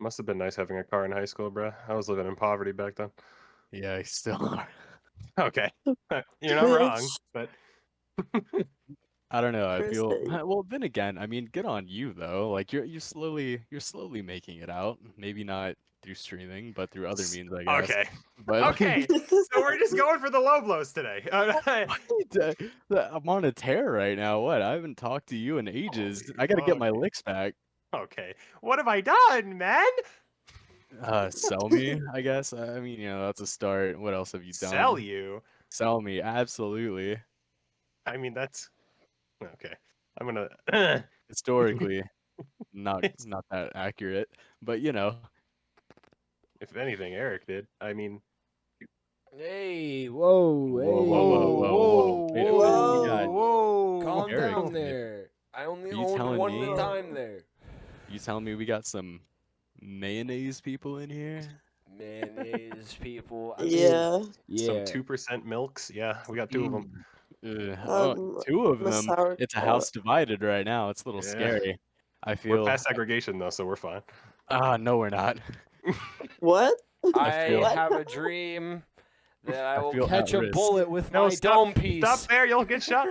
Must have been nice having a car in high school, bruh. I was living in poverty back then. Yeah, I still are. Okay. You're not wrong, Bitch. but I don't know. I Chris, feel well. Then again, I mean, good on you though. Like you're slowly making it out. Maybe not through streaming, but through other means, I guess. okay. But Okay. So we're just going for the low blows today. I'm on a tear right now. What? I haven't talked to you in ages. Holy I gotta get fuck. my licks back. Okay. What have I done, man? Sell me, I guess. I mean, that's a start. What else have you Sell done? you? Sell me, absolutely. I mean, that's okay. I'm gonna. Historically, not that accurate, but If anything, Eric did. I mean, Hey, whoa, Whoa, hey, whoa, whoa, whoa, whoa. Wait a minute. We got whoa. calm Eric down did. there. I only Are you own telling one at me? a time there. You telling me we got some mayonnaise people in here? Mayonnaise people. I mean, yeah. Some yeah. 2% milks. Yeah, we got two of them. Two of The them. It's a sauerkraut. house divided right now. It's a little Yeah. scary. I We're feel. past segregation though, so we're fine. No, we're not. What? I feel- have a dream that I will feel catch at a risk. bullet with No, my dome piece. Stop there, you'll get shot.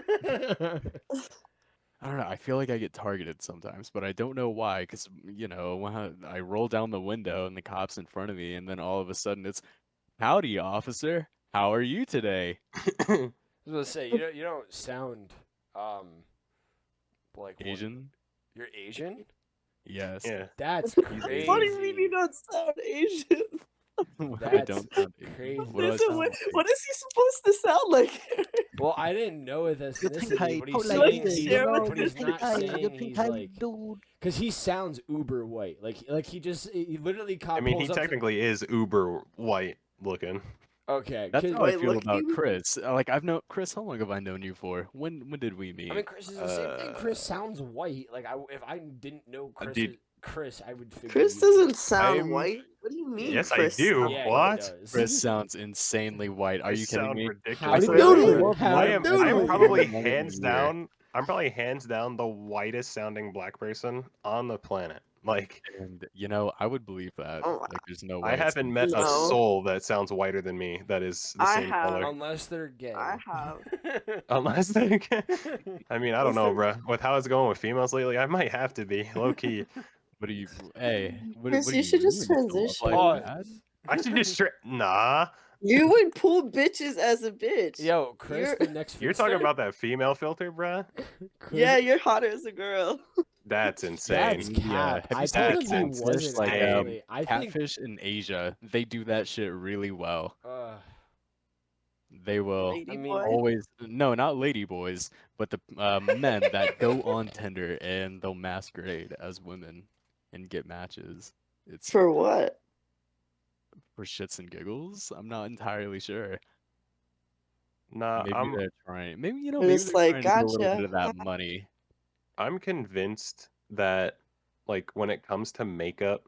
I don't know. I feel like I get targeted sometimes, but I don't know why. Because when I roll down the window and the cop's in front of me, and then all of a sudden it's, "Howdy, officer. How are you today?" I was gonna say you don't sound like one- Asian? You're Asian? Yes. Yeah. That's He's crazy. What do you mean you don't sound Asian? I That's don't sound Asian. crazy. What do I Listen, sound what, like? what is he supposed to sound like? Well, I didn't know his ethnicity, but he's polite saying dude, he's, you know, but he's not saying pink he's eye like, dude. because he sounds uber white. Like he literally I mean, he pulls up to- technically is uber white looking. Okay, That's 'cause- how I Wait, feel look, about you- Chris. Like I've known Chris. How long have I known you for? When did we meet? I mean, Chris is the same thing. Chris Uh, sounds white. Like if I didn't know Chris, dude. Chris, I would figure. Chris he- doesn't sound I'm- white. What do you mean? Yes, I Chris do. sounds Yeah, white? What? he does. Chris sounds insanely white. Are I you kidding sound me? ridiculous. Howdy doodle. Howdy I am doodle. probably Not even hands near. down. I'm probably hands down the whitest sounding black person on the planet. Like, And I would believe that. Oh, Like there's no way. I it's haven't met a No. soul that sounds whiter than me. That is the I same have. color. Unless they're gay. I have. Unless they can. I mean, I don't know, Listen. bruh. With how it's going with females lately, I might have to be low key. What do you? Hey, what Chris, do you should just mean? Is the love transition. life bad? I should just nah. You would pull bitches as a bitch. Yo, Chris, You're- the next. You're talking Finster? about that female filter, bruh? Chris, Yeah, you're hotter as a girl. That's insane. That's Yeah, cap. have I you told seen him he catfish? wasn't Like, actually. I think. Catfish in Asia, they do that shit really well. They will Lady I mean, boy. always, no, not lady boys, but the men that go on Tinder and they'll masquerade as women and get matches. It's For what? for shits and giggles. I'm not entirely sure. Nah, Maybe they're trying. Maybe And maybe it's they're like, trying to get a little gotcha. bit of that money. I'm convinced that, like, when it comes to makeup,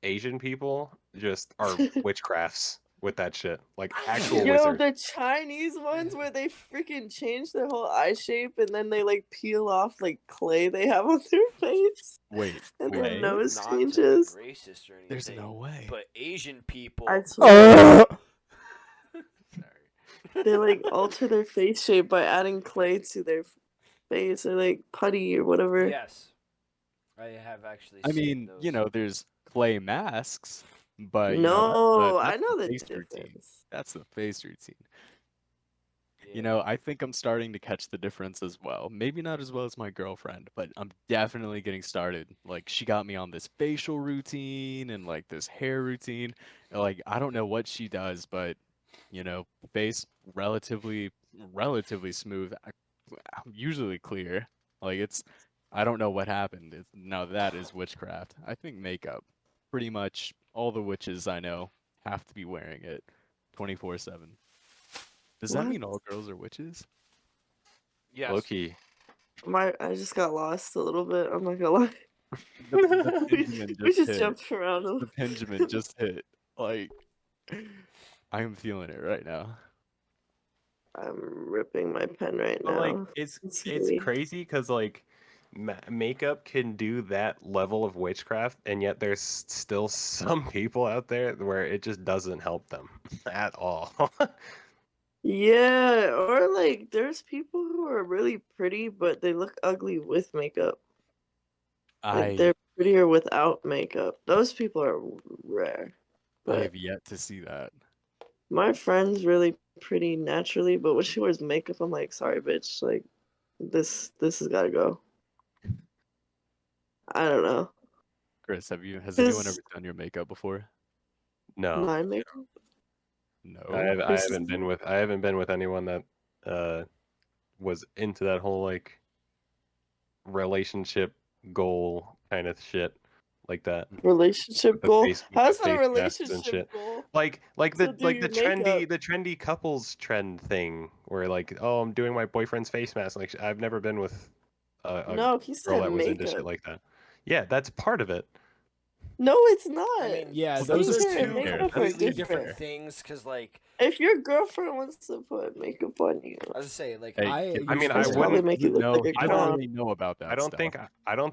Asian people just are witchcrafts with that shit. Like actual You know wizards. the Chinese ones where they freaking change their whole eye shape and then they like peel off like clay they have on their face Wait, and wait. their nose not to be changes. racist or anything. There's no way. But Asian people. I swear. Sorry. They like alter their face shape by adding clay to their face or like putty or whatever. Yes, I have actually. I seen mean, those. there's clay masks, but No, that's I know the face routine. difference. That's the face routine. Yeah. I think I'm starting to catch the difference as well. Maybe not as well as my girlfriend, but I'm definitely getting started. Like she got me on this facial routine and like this hair routine. And, like I don't know what she does, but face relatively smooth, usually clear. Like I don't know what happened. Now that is witchcraft. I think makeup. Pretty much all the witches I know have to be wearing it 24/7. Does that mean What? all girls are witches? Yes. Low-key. I just got lost a little bit. I'm not gonna lie. The we Benjamin we just just hit. jumped around a The little. Benjamin just hit. Like, I am feeling it right now. I'm ripping my pen right But now. like it's heavy. crazy because like makeup can do that level of witchcraft, and yet there's still some people out there where it just doesn't help them at all. Yeah, or like there's people who are really pretty, but they look ugly with makeup. Like they're prettier without makeup. Those people are rare. I But have yet to see that. my friend's really pretty naturally, but when she wears makeup, I'm like, sorry, bitch. Like this has got to go. I don't know. Chris, has anyone ever Cause done your makeup before? No, my makeup. No. I haven't been with anyone that was into that whole like relationship goal kind of shit like that. Relationship With the goal. face, with How's the that a face masks and relationship shit. goal? Like So the do like your the makeup. trendy couples trend thing where like, oh, I'm doing my boyfriend's face mask. Like I've never been with a No, he girl said that was into shit makeup. like that. Yeah, that's part of it. No, it's not. I mean, yeah, Well, those are Skincare and two makeup are completely different. different things. Because, like, If your girlfriend wants to put makeup on you, I was to say, like, Hey, I I mean, used I it's to- probably wouldn't- make you look know. like a I clown. don't really know about that. I don't stuff.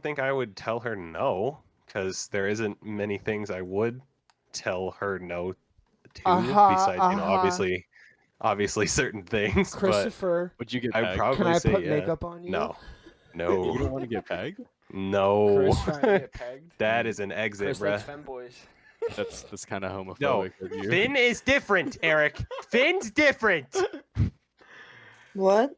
think I would tell her no, because there isn't many things I would tell her no to, besides obviously certain things. But Christopher, Would you get I'd pegged? probably can I say put yeah. makeup on you? No, You no, don't want to get pegged? no. Chris trying to get pegged. That is an exit, Chris bruh. likes femboys. That's kind of homophobic No, of you. Finn is different, Eric. Finn's different. What?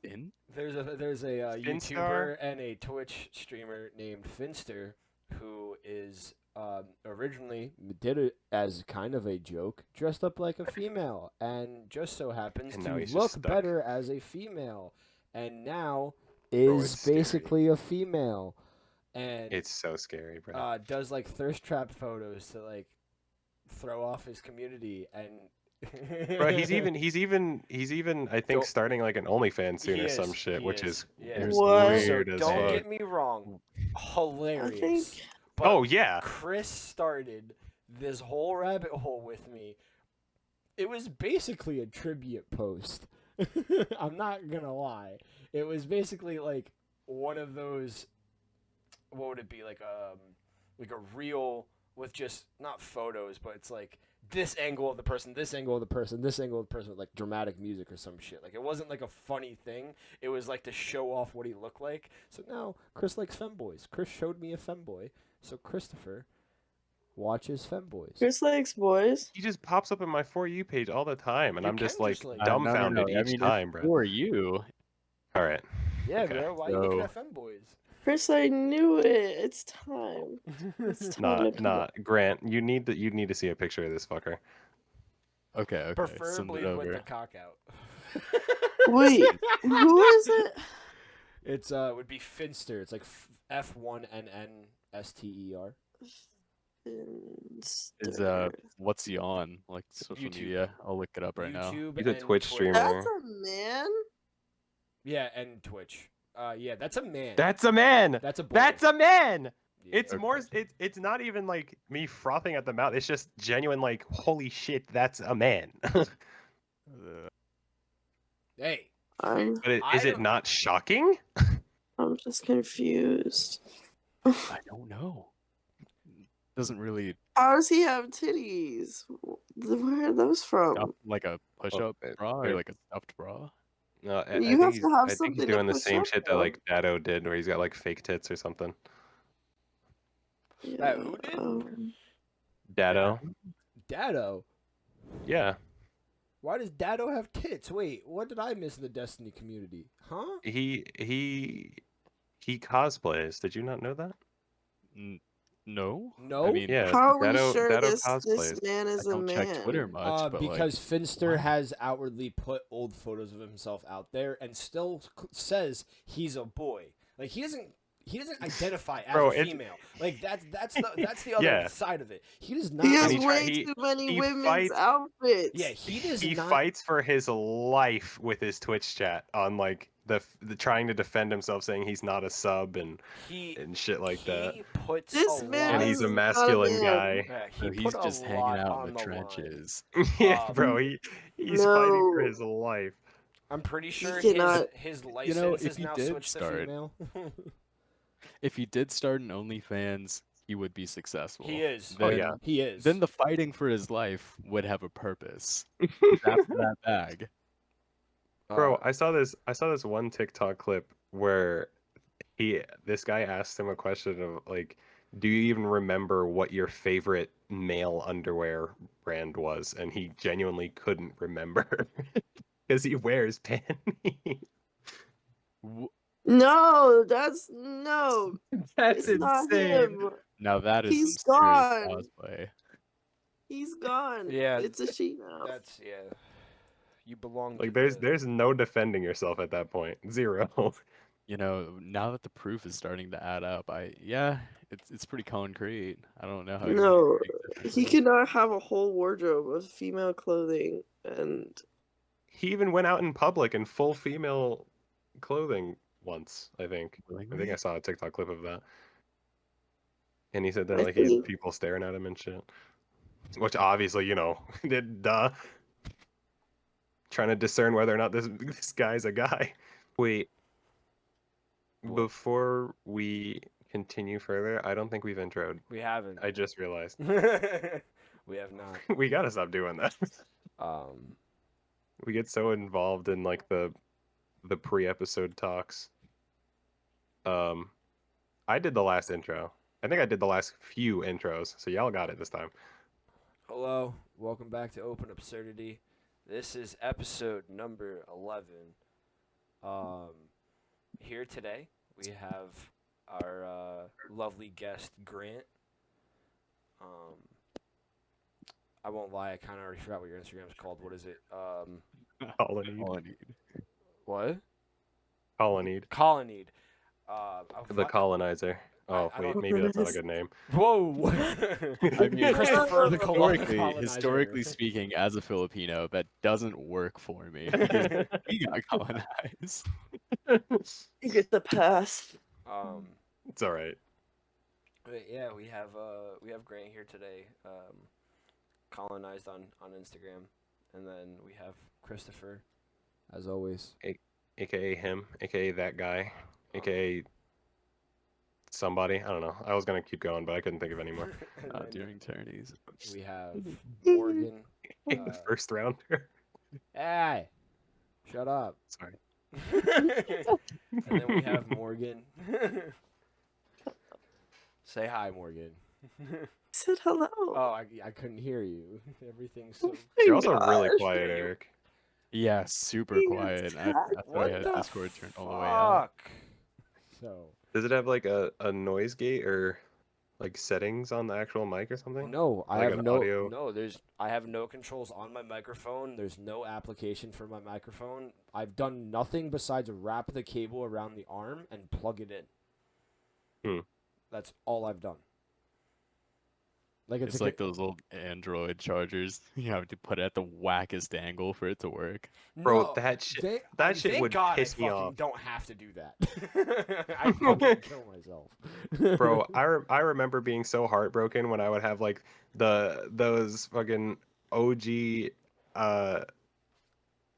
Finn? There's a Finstar? YouTuber and a Twitch streamer named Finster who is originally did it as kind of a joke, dressed up like a female, and just so happens And now to he's just look stuck. better as a female, and now Bro, is it's scary. basically a female, and It's so scary, bro. does like thirst trap photos to like throw off his community and. Bro, he's even I think Don't- starting like an OnlyFans soon He or some is, shit, he which is, is yeah. What? weird So as don't fuck. get me wrong, hilarious. I think But Oh yeah. Chris started this whole rabbit hole with me. It was basically a tribute post. I'm not gonna lie. It was basically like one of those. What would it be like a reel with just not photos, but it's like this angle of the person, this angle of the person, this angle of the person with like dramatic music or some shit. Like it wasn't like a funny thing. It was like to show off what he looked like. So now Chris likes femboys. Chris showed me a femboy. So Christopher watches femboys. Chris likes boys. He just pops up in my For You page all the time, and You I'm just can like just, like- dumbfounded No. I each mean, time, bro. Who are you? All right. Yeah, Okay, bro. Why you looking at femboys? Chris, I knew it. It's time. It's time to Nah, Grant, you need to see a picture of this fucker. Okay. Send Preferably it with over. the cock out. Wait, who is it? It's would be Finster. It's like F1NNSTER. Is what's he on? Like social YouTube. media? I'll look it up right now. YouTube He's a and Twitch Twitter. streamer. That's a man? Yeah, and Twitch. Yeah, that's a man. That's a man. That's a boy. That's a man. Yeah. It's more. It's not even like me frothing at the mouth. It's just genuine. Like, holy shit, that's a man. Hey. I'm Is it not shocking? just confused. I don't know. Doesn't really How does he have titties? Where are those from? stuff like a push-up it- bra they're- or like a stuffed bra. No, You have to have I think something he's to doing the push same up shit that on. like Dado did, where he's got like fake tits or something. Yeah, who did? Dado. Dado. Yeah. Why does Dado have tits? Wait, what did I miss in the Destiny community? Huh? He cosplays. Did you not know that? No. No. I mean, Yeah. How are we Dado sure this cosplays. man I is a don't man? check Twitter much, but Because like, Finster what? has outwardly put old photos of himself out there and still says he's a boy. Like he doesn't identify as Bro, a female. Like that's the other Yeah. side of it. He does not. He has And way he too many he women's fights- outfits. Yeah, he does He not. fights for his life with his Twitch chat on like the trying to defend himself, saying he's not a sub and He shit like that. he puts This a man And lot- he's a is not a masculine man. guy. Yeah, so he he's put a just hanging lot out on in the the line. Yeah, Um, bro. He's fighting for No. his life. I'm pretty sure cannot- his know, license if is he now did switched to start- female. If he did start an OnlyFans, he would be successful. He is. Oh yeah. He is. Then the fighting for his life would have a purpose. He's after that bag. Bro, I saw this one TikTok clip where this guy asked him a question of like, do you even remember what your favorite male underwear brand was? And he genuinely couldn't remember because he wears panties. No, that's no. That's It's not insane. him. Now that is He's some serious gone. cosplay. He's gone. Yeah. It's a she now. That's You belong. Like to there's no defending yourself at that point. Zero. You know, now that the proof is starting to add up, it's pretty concrete. I don't know how you No, think he differently. cannot have a whole wardrobe of female clothing, and He even went out in public in full female clothing once, I think. I think Willingly? I saw a TikTok clip of that. And he said that I like he had think people staring at him and shit. Which obviously, duh. Trying to discern whether or not this guy's a guy. Wait, What? before we continue further, I don't think we've introed. We haven't. I just realized. We have not. We gotta stop doing that. We get so involved in like the pre-episode talks. I did the last intro. I think I did the last few intros, so y'all got it this time. Hello, welcome back to Open Absurdity. This is episode number 11. Here today we have our lovely guest Grant. I won't lie, I kind of already forgot what your Instagram is called. What is it? Colonnade. All I need. What? Colonnade. Colonnade. The colonizer. Oh, I wait, don't- maybe that's not a good name. Whoa! I mean, Christopher the historically colonizer. speaking, as a Filipino, that doesn't work for me because we got colonized. you get the pass. It's all right. But yeah, we have Grant here today, colonized on Instagram, and then we have Christopher, as always. AKA him, AKA that guy, AKA somebody. I don't know. I was gonna keep going, but I couldn't think of any more. And then During tourneys. we have Morgan. The first rounder. Hey, shut up. Sorry. And then we have Morgan. Say hi, Morgan. Said hello. Oh, I couldn't hear you. Everything's so. You're also really gosh. quiet, Eric. Yeah, super Yes, quiet. That's why I What had the Discord turned all the way up. fuck? So Does it have like a noise gate or like settings on the actual mic or something? no, I Like have an no audio- I have no controls on my microphone. There's no application for my microphone. I've done nothing besides wrap the cable around the arm and plug it in. Hmm. That's all I've done. Like It's like those old Android chargers. You have to put it at the wackest angle for it to work. Bro, No, that shit. Thank, that shit thank would God piss I me fucking off. don't have to do that. I fucking kill myself. Bro, I remember being so heartbroken when I would have like those fucking OG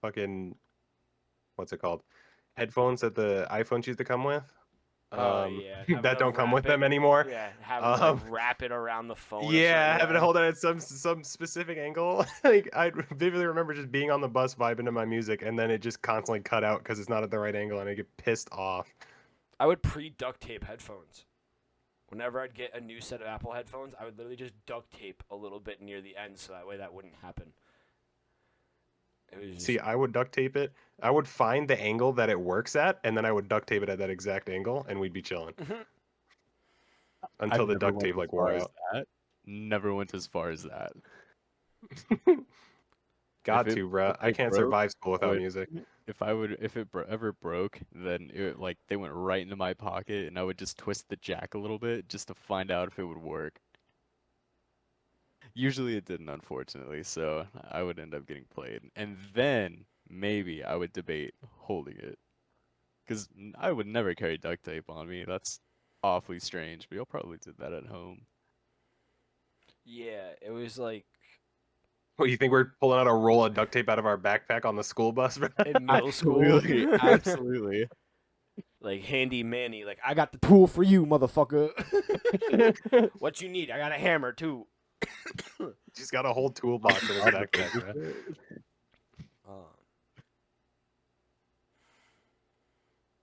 fucking what's it called? Headphones that the iPhones used to come with. Oh yeah, having that to don't come wrap with them anymore. Yeah, having to Um, like, wrap it around the phone. or Yeah, something, having to hold it at some specific angle. Like I vividly remember just being on the bus vibing to my music, and then it just constantly cut out because it's not at the right angle, and I get pissed off. I would pre-duct tape headphones. Whenever I'd get a new set of Apple headphones, I would literally just duct tape a little bit near the end, so that way that wouldn't happen. It was just, See, I would duct tape it. I would find the angle that it works at, and then I would duct tape it at that exact angle, and we'd be chilling until I've the never duct went tape as like far wore as out. that. Never went as far as that. Got If to, bruh. if I it can't broke, survive school without would- music. If it ever broke, then they went right into my pocket, and I would just twist the jack a little bit just to find out if it would work. Usually it didn't, unfortunately, so I would end up getting played, and then maybe I would debate holding it, because I would never carry duct tape on me. That's awfully strange, but you'll probably did that at home. yeah, it was like What, you think we're pulling out a roll of duct tape out of our backpack on the school bus, bro? in middle school. Absolutely, absolutely. like handy manny. Like I got the tool for you, motherfucker. What you need? I got a hammer too. He's got a whole toolbox in his backpack, bro.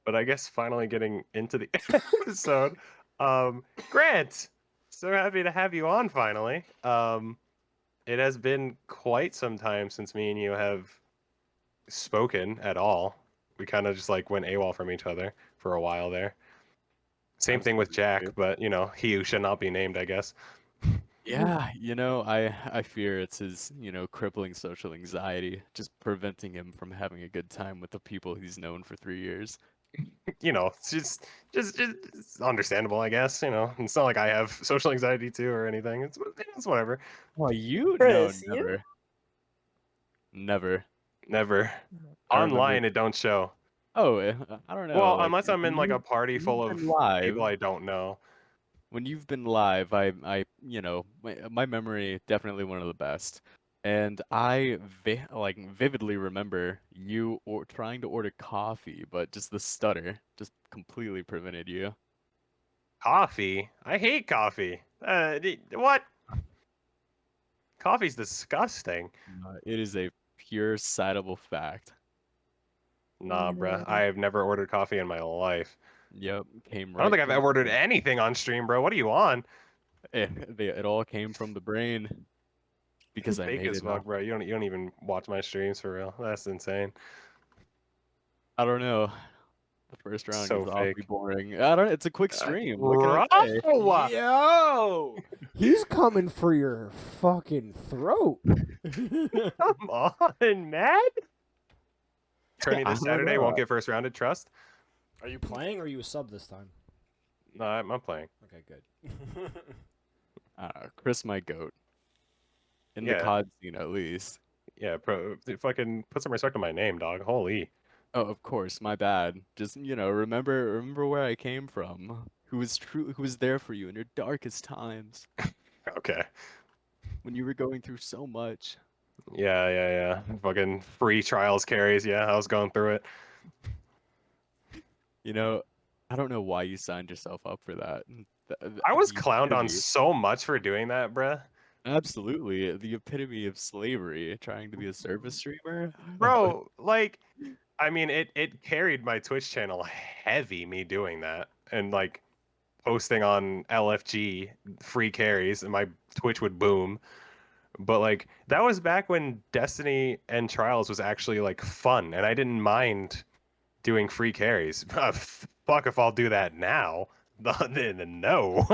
But I guess finally getting into the episode, Grant, so happy to have you on finally. It has been quite some time since me and you have spoken at all. We kind of just like went AWOL from each other for a while there. Same thing with Jack, but you know, he who should not be named, I guess. Yeah, I fear it's his, crippling social anxiety, just preventing him from having a good time with the people he's known for 3 years. You know, it's just it's understandable, I guess. You know, it's not like I have social anxiety too or anything. It's whatever. Oh, you? No, Chris, you? never. Never. Never. I remember. Online, it don't show. Oh, I don't know. Well, Like, unless I'm when in like a you- party when full you've of been live, people I don't know. when you've been live, my memory definitely one of the best. And I vividly remember you trying to order coffee, but just the stutter just completely prevented you. Coffee? I hate coffee. What? Coffee's disgusting. It is a pure citable fact. Nah, bruh. I have never ordered coffee in my life. Yep, came I don't right think I've from ever the ordered brain. anything on stream, bro. What are you on? It all came from the brain because I Fake made as it fuck, up. bro. You don't even watch my streams for real. That's insane. I don't know. The first round So gets awfully fake. boring. I don't. It's a quick stream. What can I Bro! say? Yo, he's coming for your fucking throat. Come on, man. Turning I this don't Saturday know. won't get first rounded. Trust. Are you playing or are you a sub this time? No, I'm playing. Okay, good. Chris, my goat. In the Yeah. COD scene, at least. Yeah, fucking put some respect on my name, dog. Holy. Oh, of course, my bad. Just remember where I came from. Who was there for you in your darkest times Okay. when you were going through so much. Yeah. Fucking free trials carries. Yeah, I was going through it. I don't know why you signed yourself up for that. I was The clowned on epitome- so much for doing that, bruh. Absolutely, the epitome of slavery, trying to be a service streamer. Bro, like, I mean, it carried my Twitch channel heavy, me doing that. And, like, posting on LFG free carries, and my Twitch would boom. But, like, that was back when Destiny and Trials was actually, like, fun. And I didn't mind doing free carries. Fuck if I'll do that now. No.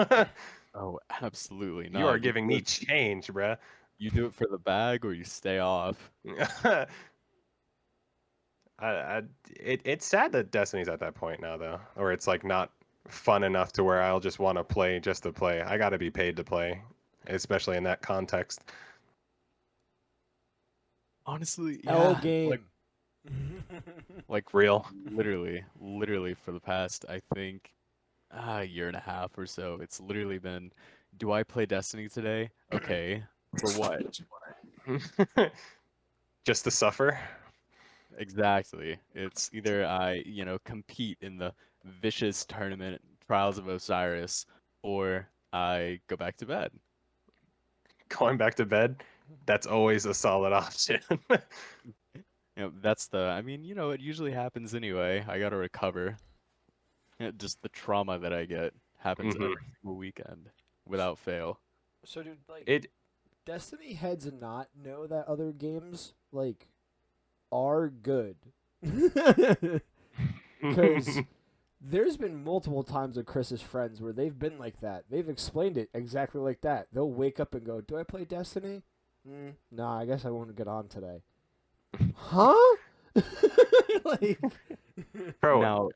Oh, absolutely not. You are giving me change, bruh. You do it for the bag, or you stay off. It's sad that Destiny's at that point now, though, or it's like not fun enough to where I'll just want to play just to play. I got to be paid to play, especially in that context. Honestly, L yeah, game. like Real. literally for the past, I think, a year and a half or so, it's literally been, do I play Destiny today? Okay, for what? Just to suffer. Exactly. It's either I, compete in the vicious tournament Trials of Osiris, or I go back to bed. Going back to bed, that's always a solid option. It usually happens anyway. I gotta recover. Just the trauma that I get happens Mhm. every single weekend without fail. So, dude, like, It Destiny heads and not know that other games, like, are good. Because there's been multiple times with Chris's friends where they've been like that. They've explained it exactly like that. They'll wake up and go, "Do I play Destiny? Nah, I guess I won't get on today." Huh? Like, Bro, Now,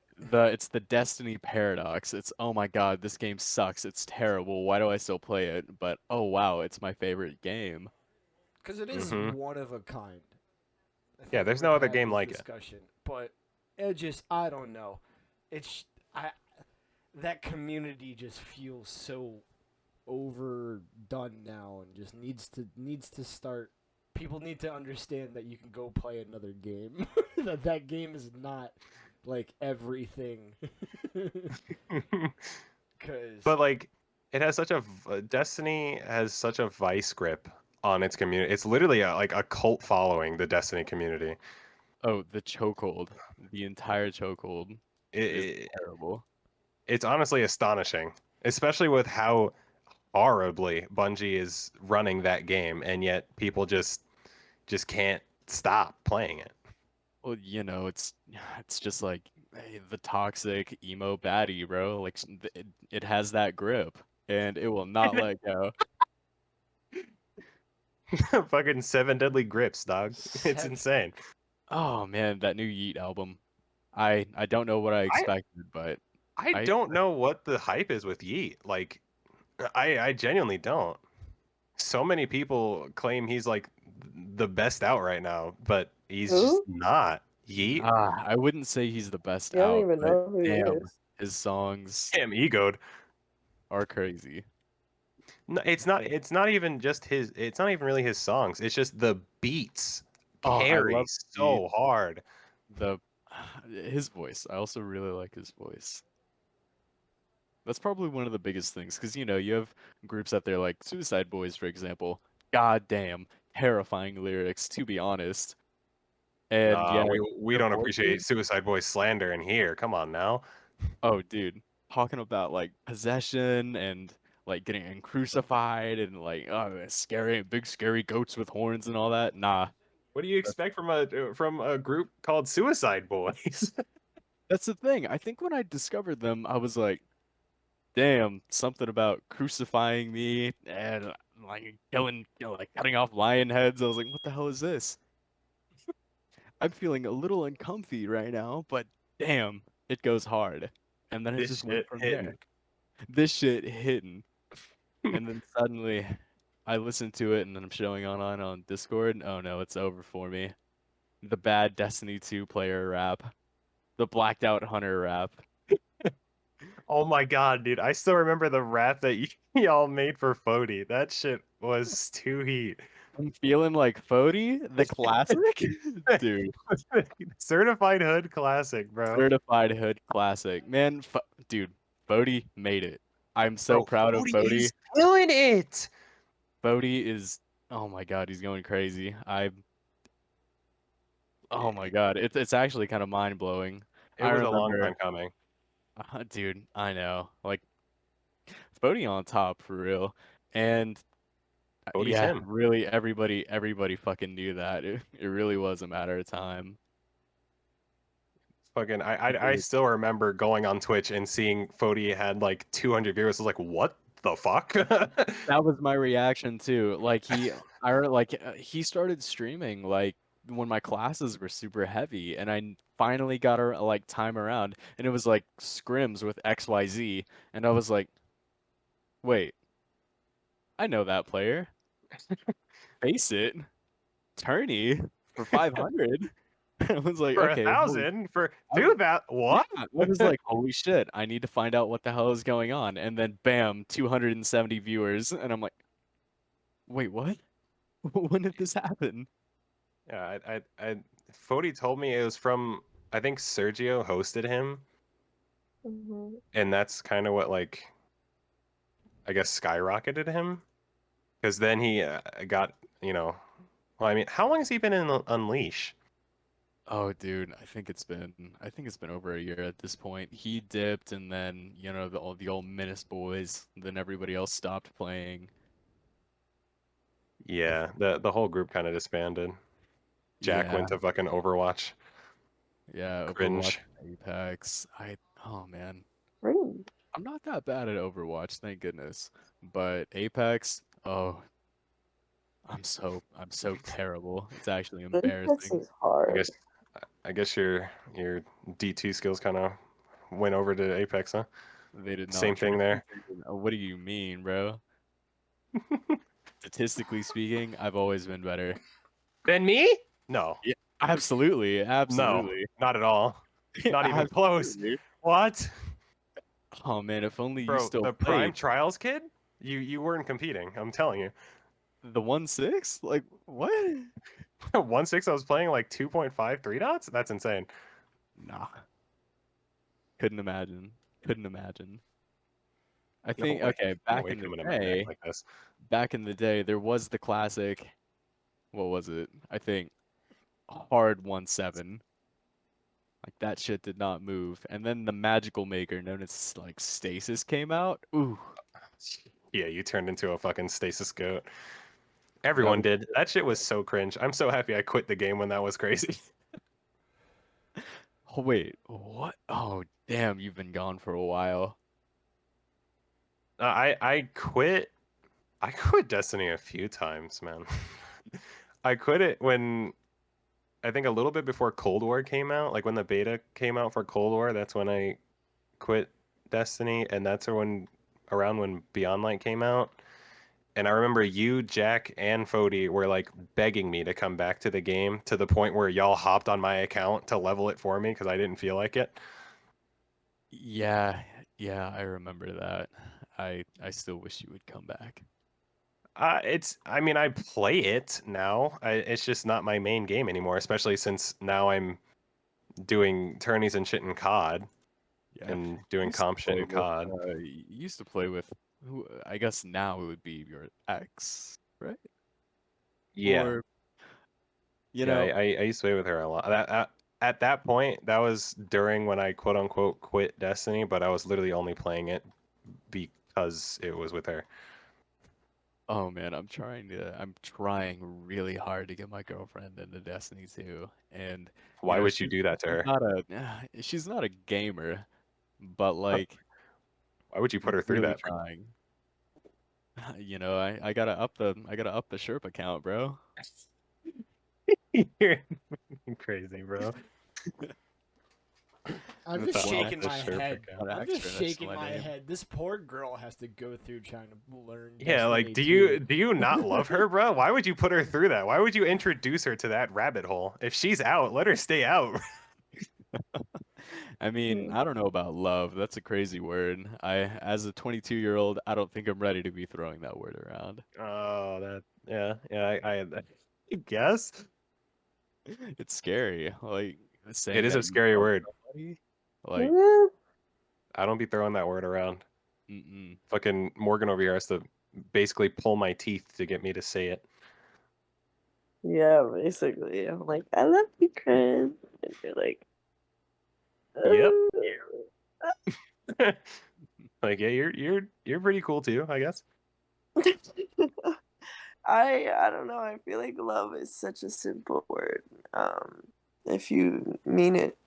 it's the Destiny paradox. It's, oh my god, this game sucks. It's terrible. Why do I still play it? But oh wow, it's my favorite game. because it is Mhm. one of a kind. I Yeah, think there's we've no other had game this like it. discussion, but it just, I don't know. That community just feels so overdone now, and just needs to start. People need to understand that you can go play another game. that game is not like everything. Cause But like, it has such a Destiny has such a vice grip on its community. It's literally like a cult following, the Destiny community. Oh, the chokehold. The entire chokehold is It, terrible. it's honestly astonishing, especially with how horribly Bungie is running that game, and yet people just can't stop playing it. Well, you know, it's just like the toxic emo baddie, bro. Like it has that grip, and it will not let go. Fucking seven deadly grips, dog. It's seven. insane. Oh man, that new Yeet album. I don't know what I I expected, but I I don't know what the hype is with Yeet. Like, I genuinely don't. So many people claim he's like the best out right now, but he's just Who? not. Yeet. I wouldn't say he's the best You don't out, even but know who he damn, is. his songs Damn egoed. are crazy. No, it's not even just his. It's not even really his songs. It's just the beats Oh, I carry love the so hard. the his voice. I also really like his voice. That's probably one of the biggest things because you know you have groups out there like Suicide Boys, for example. God damn, terrifying lyrics, to be honest. And Nah, yeah, we their don't appreciate voices. Suicide Boys slander in here. Come on now. Oh, dude, talking about like possession and like getting crucified and like scary big scary goats with horns and all that. Nah, What do you that's, expect from a group called Suicide Boys? that's the thing. I think when I discovered them, I was like, damn, something about crucifying me and like killing, like cutting off lion heads. I was like, what the hell is this? I'm feeling a little uncomfy right now, but damn, it goes hard. And then it This just went shit from hitting. there. This shit hitting. And then suddenly I listen to it and then I'm showing on Discord. Oh no, it's over for me. The bad Destiny 2 player rap. The blacked out hunter rap. Oh my god, dude! I still remember the rap that y'all made for Fody. That shit was too heat. I'm feeling like Fody, the classic? Dude, Certified Hood classic, bro. certified hood classic. Man, dude, Fody made it. I'm so Bro, proud of Fody Fody. is killing it. Fody is, oh my god, he's going crazy. Oh my god, it's actually kind of mind blowing. It I was a long remember, time coming. dude, I know, like Fody on top for real, and Fody's yeah, him. really, everybody fucking knew that. It really was a matter of time. Fucking, It I really- still remember going on Twitch and seeing Fody had like 200 viewers. I was like, what the fuck? That was my reaction too. Like he started streaming like when my classes were super heavy, and finally got like time around, and it was like scrims with XYZ, and I was like, wait, I know that player. Face it, Tourney for 500. I was like, For a okay, holy. thousand, for I was, 2,000, yeah, what? I was like, holy shit, I need to find out what the hell is going on. And then bam, 270 viewers, and I'm like, wait, what? When did this happen? Yeah, Fody told me it was from, I think Sergio hosted him, Hmm. and that's kind of what, like, I guess skyrocketed him. Because then he got, well, I mean, how long has he been in Unleash? Oh, dude, I think it's been over a year at this point. He dipped, and then all the old Menace boys. Then everybody else stopped playing. Yeah, the whole group kind of disbanded. Jack Yeah, went to fucking Overwatch. yeah, Overwatch, Cringe. Apex. Oh man, Really? I'm not that bad at Overwatch, thank goodness. But Apex, oh, I'm so terrible. It's actually Apex embarrassing. is I hard. guess I guess your D2 skills kind of went over to Apex, huh? They did not Same thing there. translate. What do you mean, bro? Statistically speaking, I've always been better. Then me? No, Yeah, absolutely, no, absolutely. not at all. Not even close. Absolutely. What? Oh man, if only you Bro, still the Prime played. Trials kid? You weren't competing, I'm telling you. The 1-6? Like what? 1.6, I was playing like 2.5 3 dots? That's insane. Nah. Couldn't imagine. Couldn't imagine. I No think way. okay, No way coming in my neck like this. back in the day, there was the classic. What was it? I think hard 1-7. Like that shit did not move. And then the magical maker known as like Stasis came out. Ooh, Yeah, you turned into a fucking stasis goat. that Everyone was did. That shit was so cringe. I'm so happy I quit the game when that was crazy. Oh wait, what? Oh damn, you've been gone for a while. I quit. I quit Destiny a few times, man. I quit it when I think a little bit before Cold War came out, like when the beta came out for Cold War. That's when I quit Destiny, and that's when around when Beyond Light came out. And I remember you, Jack, and Fody were like begging me to come back to the game to the point where y'all hopped on my account to level it for me because I didn't feel like it. Yeah, yeah, I remember that. I still wish you would come back. I mean, I play it now. It's just not my main game anymore, especially since now I'm doing tourneys and shit in COD Yeah. and doing Used to comp shit play in with COD. you used to play with who I guess now it would be your ex, right? Yeah, Or you yeah, know, I used to play with her a lot. At that point, that was during when I quote unquote quit Destiny, but I was literally only playing it because it was with her. oh man, I'm trying really hard to get my girlfriend into Destiny 2. And you Why know, would you do that to her? she's not a gamer, but like Why would you put I'm her through really that? trying. You know, I gotta up the Sherp account, bro. You're crazy, bro. I'm That's just how off shaking the my Sherp head. account. Got I'm an just extra next to shaking my my name. head. This poor girl has to go through trying to learn Yeah, like Destiny 2. do you not love her, bro? Why would you put her through that? Why would you introduce her to that rabbit hole? If she's out, let her stay out. I mean, I don't know about love. That's a crazy word. As a 22-year-old, I don't think I'm ready to be throwing that word around. Oh, that yeah, I guess It's scary. Like it saying is a that you scary love word. somebody. Like, I don't be throwing that word around. mm-mm. Fucking Morgan over here has to basically pull my teeth to get me to say it. Yeah, basically. I'm like, I love you, Chris. And you're like, Yep. oh. Like, yeah, you're pretty cool too, I guess. I don't know. I feel like love is such a simple word. If you mean it,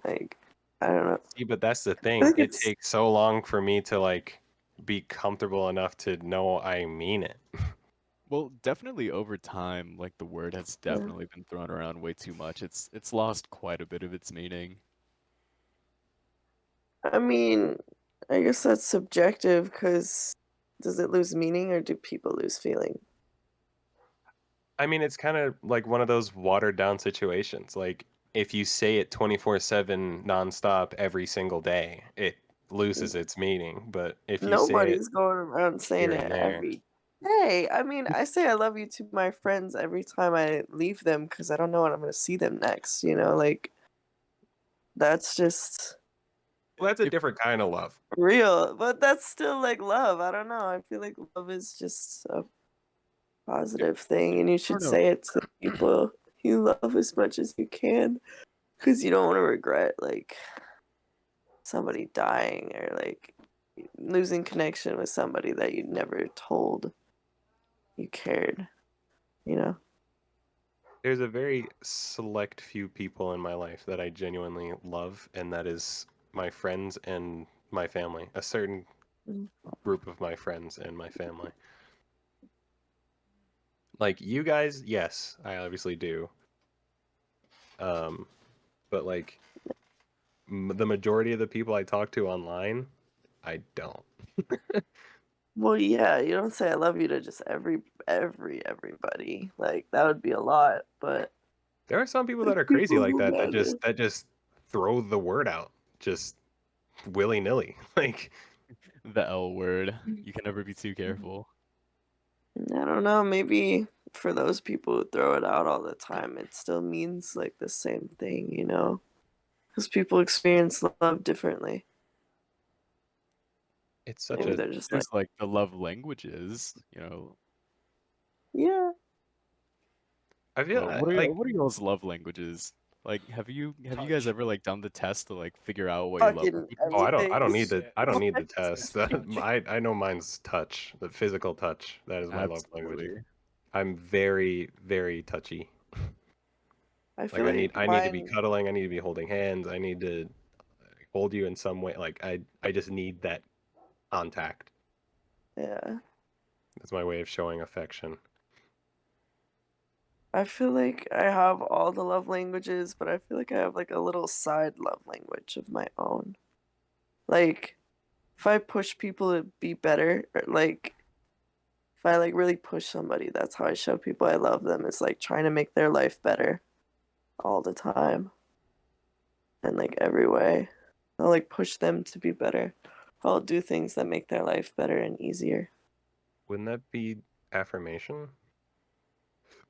like I don't know. See, but that's the I feel thing. like It it's takes so long for me to like be comfortable enough to know I mean it. Well, definitely over time, like the word has yeah. definitely been thrown around way too much. It's lost quite a bit of its meaning. I mean, I guess that's subjective because does it lose meaning or do people lose feeling? I mean, it's kind of like one of those watered down situations. Like if you say it 24/7 nonstop every single day, it loses its meaning. But if you say it Nobody's going around saying here it and there, every day. I mean, I say I love you to my friends every time I leave them because I don't know when I'm going to see them next. Like that's just well, that's a If different kind of love. real, but that's still like love. I don't know. I feel like love is just a positive thing, and you I don't should know. say it to the people you love as much as you can because you don't want to regret like somebody dying or like losing connection with somebody that you never told you cared, you know? There's a very select few people in my life that I genuinely love, and that is my friends and my family. A certain Mm. group of my friends and my family. Like you guys, yes, I obviously do. Um, but like the majority of the people I talk to online, I don't. Well, yeah, you don't say I love you to just everybody. Like that would be a lot, but There are some people the that are crazy people like who that matter. that just throw the word out just willy-nilly. Like The L word. You can never be too careful. I don't know, maybe for those people who throw it out all the time, it still means like the same thing, Because people experience love differently. It's such Maybe a they're just like, There's like the love languages, yeah. I feel like what are y'all's love languages? Like, have you guys Touch. ever like done the test to like figure out what your love Fucking language is? oh everything. I don't need the It's test. touch. I know mine's touch, the physical touch. That is my love language. Absolutely. I'm very very touchy. I Like feel like I need to be mine. cuddling. I need to be holding hands. I need to hold you in some way. Like I just need that contact. Yeah. That's my way of showing affection. I feel like I have all the love languages, but I feel like I have like a little side love language of my own. Like, if I push people to be better, or like, if I like really push somebody, that's how I show people I love them. It's like trying to make their life better all the time. In like every way. I'll like push them to be better. I'll do things that make their life better and easier. Wouldn't that be affirmation?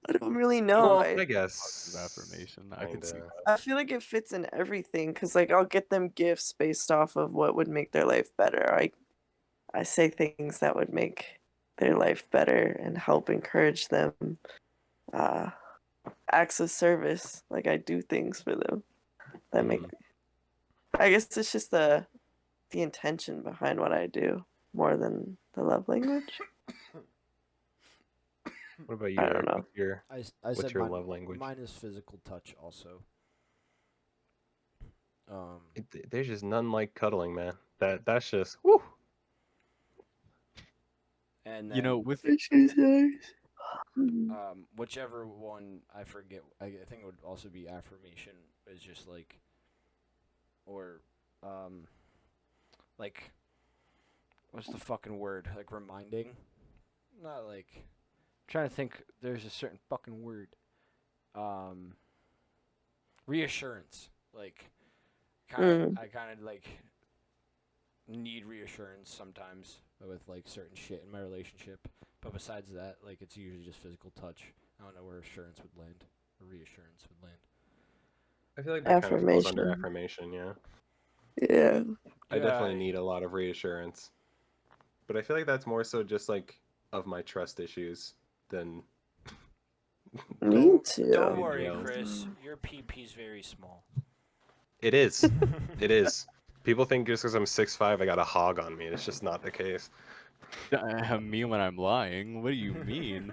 I don't really know. Well, I I Positive guess affirmation. I could see kinda. that. I feel like it fits in everything because like I'll get them gifts based off of what would make their life better. I say things that would make their life better and help encourage them. Uh, Acts of service, like I do things for them that make. Mhm. I guess it's just the intention behind what I do more than the love language. What about you, I don't Eric? know. I What's said your mine, love language? mine is physical touch also. There's just none like cuddling, man. That's just whoo. And You then know, with Which is nice. Mhm. whichever one I forget, I think it would also be affirmation. Is just like, or like, what's the fucking word? Like reminding, not like. I'm trying to think. There's a certain fucking word. Reassurance. Like, I kind of like need reassurance sometimes with like certain shit in my relationship. But besides that, like it's usually just physical touch. I don't know where assurance would land or reassurance would land. I feel like that kind of falls under Affirmation. affirmation, yeah. Yeah. I definitely need a lot of reassurance. But I feel like that's more so just like of my trust issues than Me Don't too. worry, else. Chris. Your PP's very small. It is. It is. People think just because I'm 6'5", I got a hog on me. It's just not the case. me when I'm lying. What do you mean?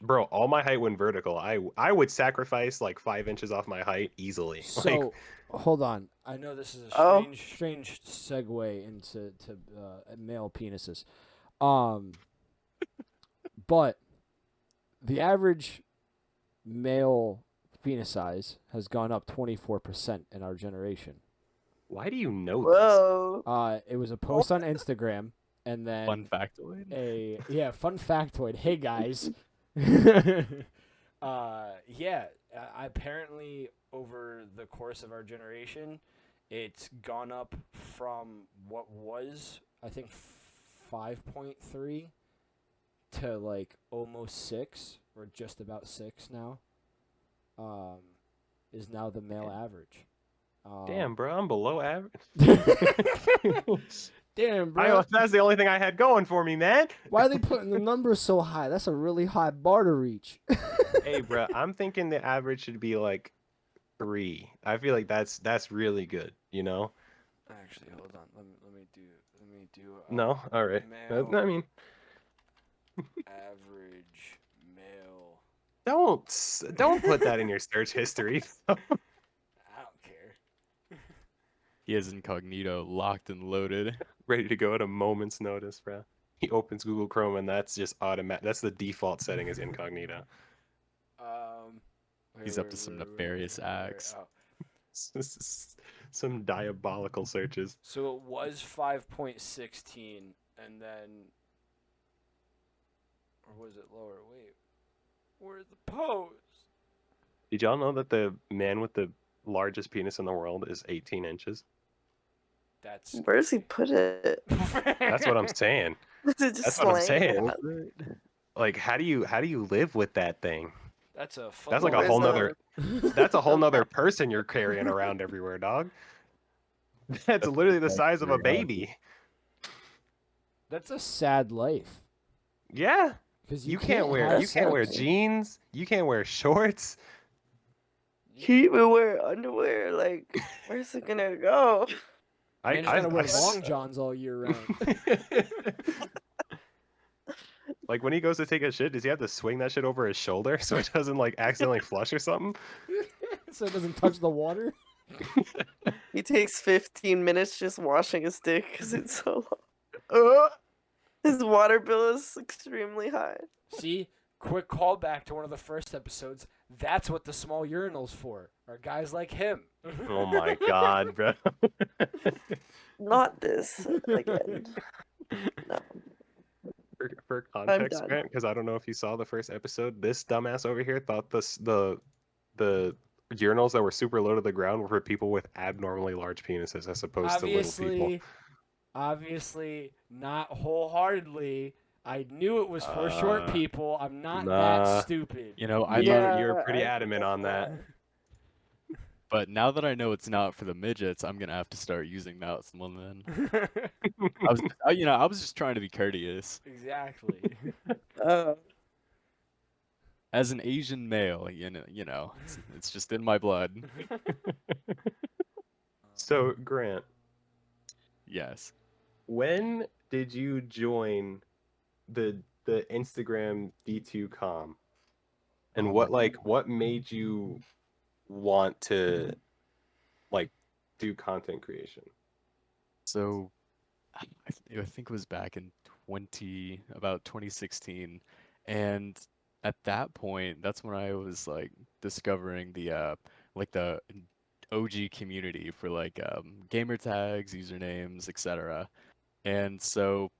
Bro, all my height went vertical. I would sacrifice like 5 inches off my height easily. So, hold on. I know this is a Oh. strange segue into male penises. But the average male penis size has gone up 24% in our generation. Why do you know this? Whoa. It was a post on Instagram, and then Fun factoid. fun factoid. Hey guys. Apparently over the course of our generation, it's gone up from what was I think 5.3 to like almost 6 or just about 6 now. Is now the male average. Damn, bro, I'm below average. Damn, bro. That's the only thing I had going for me, man. Why are they putting the numbers so high? That's a really high bar to reach. Hey, bro, I'm thinking the average should be like 3. I feel like that's really good, you know? Actually, hold on. Let me do. No, all right. Male I mean, average male. don't put that in your search history. I don't care. He has incognito locked and loaded. Ready to go at a moment's notice, bro. He opens Google Chrome and that's just automatic. That's the default setting is incognito. He's up to some nefarious acts. Oh. Some diabolical searches. So it was 5.16, and then, or was it lower? Wait, where's the post? Did y'all know that the man with the largest penis in the world is 18 inches? That's Where does he put it? That's what I'm saying. Is it just That's what I'm laying saying. out? Like, how do you live with that thing? That's a That's like a Where's whole the- nother. That's a whole nother person you're carrying around everywhere, dog. That's literally the size of a baby. That's a sad life. Yeah. Because You can't wear have you can't wear sex. jeans. You can't wear shorts. He even wear underwear. Like, where's it gonna go? Man just gotta wear long johns all year round. Like when he goes to take a shit, does he have to swing that shit over his shoulder so it doesn't like accidentally flush or something? So it doesn't touch the water. He takes 15 minutes just washing his dick because it's so long. Uh, His water bill is extremely high. See, quick callback to one of the first episodes. That's what the small urinal's for. Are guys like him. oh my god, bro. Not this again. No. For I'm context, done. Grant, because I don't know if you saw the first episode, this dumbass over here thought the urinals that were super low to the ground were for people with abnormally large penises as opposed to little people. Obviously, not wholeheartedly. I knew it was for short people. I'm not nah. that stupid. You know, I You, thought, you were pretty I adamant on that. but now that I know it's not for the midgets, I'm gonna have to start using that one then. I was just trying to be courteous. Exactly. As an Asian male, it's just in my blood. So, Grant, Yes. when did you join the Instagram D2com? And what made you want to like do content creation? So I think it was back in about 2016, and at that point, that's when I was like discovering the OG community for like gamer tags, usernames, etc. And so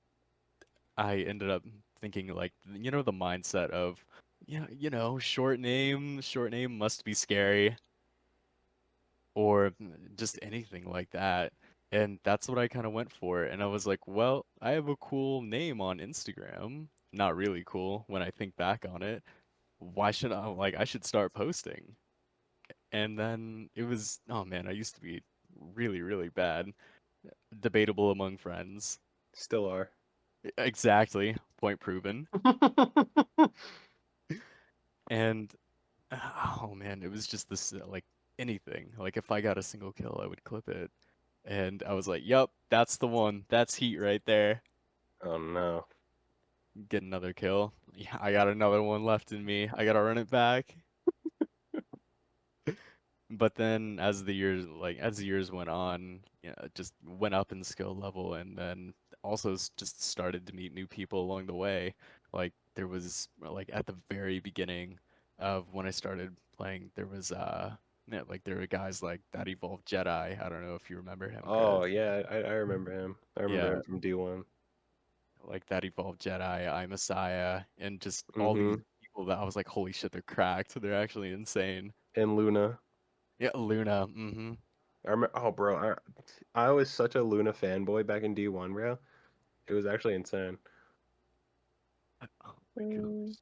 I ended up thinking like the mindset of short name must be scary, or just anything like that. And that's what I kind of went for. And I was like, well, I have a cool name on Instagram. Not really cool when I think back on it. Why should I should start posting. And then it was, oh man, I used to be really, really bad. Debatable among friends. Still are. Exactly. Point proven. And oh man, it was just this like anything. Like if I got a single kill, I would clip it. And I was like, "Yup, that's the one. That's heat right there." Oh no. Get another kill. Yeah, I got another one left in me. I gotta run it back. But then as the years went on, it just went up in skill level, and then also just started to meet new people along the way. Like there was like at the very beginning of when I started playing, there was like there were guys like that evolved Jedi. I don't know if you remember him, Oh Chris. yeah, I remember him. I remember Yeah, him from D1. like that evolved Jedi, I Messiah, and just all these Mm-hmm. people that I was like, holy shit, they're cracked. They're actually insane. And Luna. Yeah, Luna. Mm-hmm. I remember. Oh, bro, I was such a Luna fanboy back in D1, bro. It was actually insane. Oh my gosh.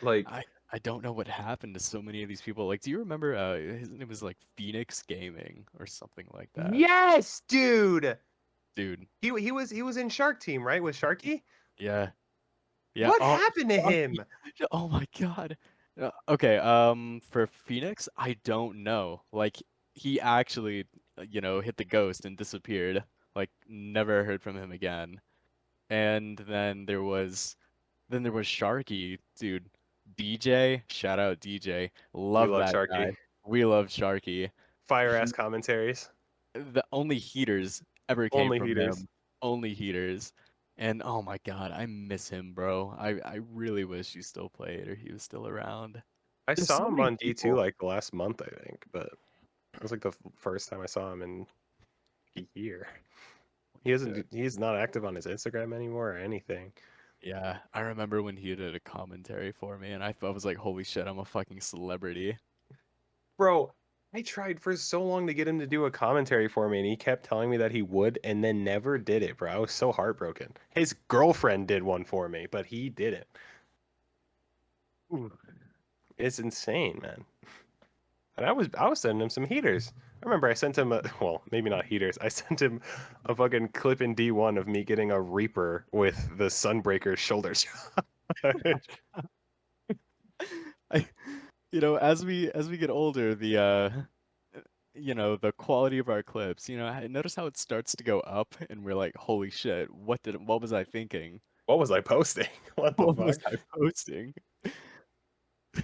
Like, I don't know what happened to so many of these people. Like, do you remember his name was like Phoenix Gaming or something like that? yes, dude. Dude. He was in Shark Team, right? With Sharky? Yeah. Yeah. What Oh, happened to Sharky. him? Oh my God. Okay, for Phoenix, I don't know. Like he actually, hit the ghost and disappeared. Like never heard from him again. And then there was Sharky, dude. DJ, shout out DJ. We Love love that guy. Sharky. We love Sharky. Fire He, ass commentaries. the only heaters ever came Only from heaters. him. Only heaters. And oh my God, I miss him, bro. I really wish he still played or he was still around. I There's saw so him many on D2 people. like the last month, I think, but it was like the first time I saw him in a year. He's not active on his Instagram anymore or anything. Yeah, I remember when he did a commentary for me, and I was like, holy shit, I'm a fucking celebrity. Bro, I tried for so long to get him to do a commentary for me, and he kept telling me that he would and then never did it, bro. I was so heartbroken. His girlfriend did one for me, but he didn't. Ooh. It's insane, man. And I was sending him some heaters. I remember I sent him well, maybe not heaters. I sent him a fucking clip in D1 of me getting a Reaper with the Sunbreaker shoulder shot. I, as we get older, the quality of our clips, notice how it starts to go up, and we're like, holy shit, what was I thinking? What was I posting? What the What was fuck? I posting?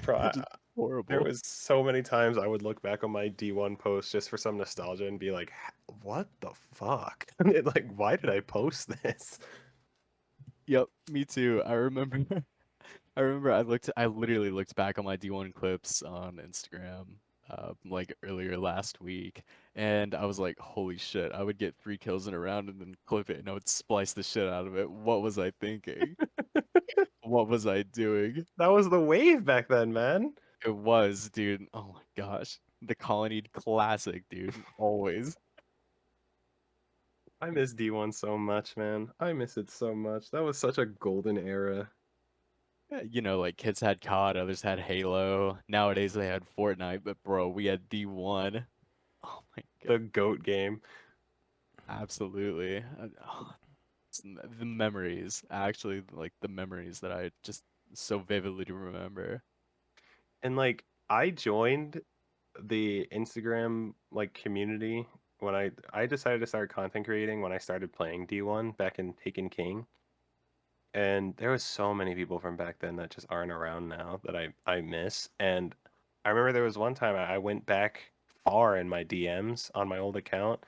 Bro, Just there horrible. was so many times I would look back on my D1 post just for some nostalgia and be like, what the fuck? Like, why did I post this? Yep, me too. I remember I literally looked back on my D1 clips on Instagram like earlier last week, and I was like, holy shit, I would get 3 kills in a round and then clip it and I would splice the shit out of it. What was I thinking? What was I doing? That was the wave back then, man. It was, dude. Oh my gosh. The Colony classic, dude. Always. I miss D1 so much, man. I miss it so much. That was such a golden era. Like kids had COD, others had Halo. Nowadays they had Fortnite, but bro, we had D1. Oh my god. The GOAT game. Absolutely. The memories, actually, like the memories that I just so vividly remember. And like I joined the Instagram like community when I decided to start content creating when I started playing D1 back in Taken King. And there was so many people from back then that just aren't around now that I miss. And I remember there was one time I went back far in my DMs on my old account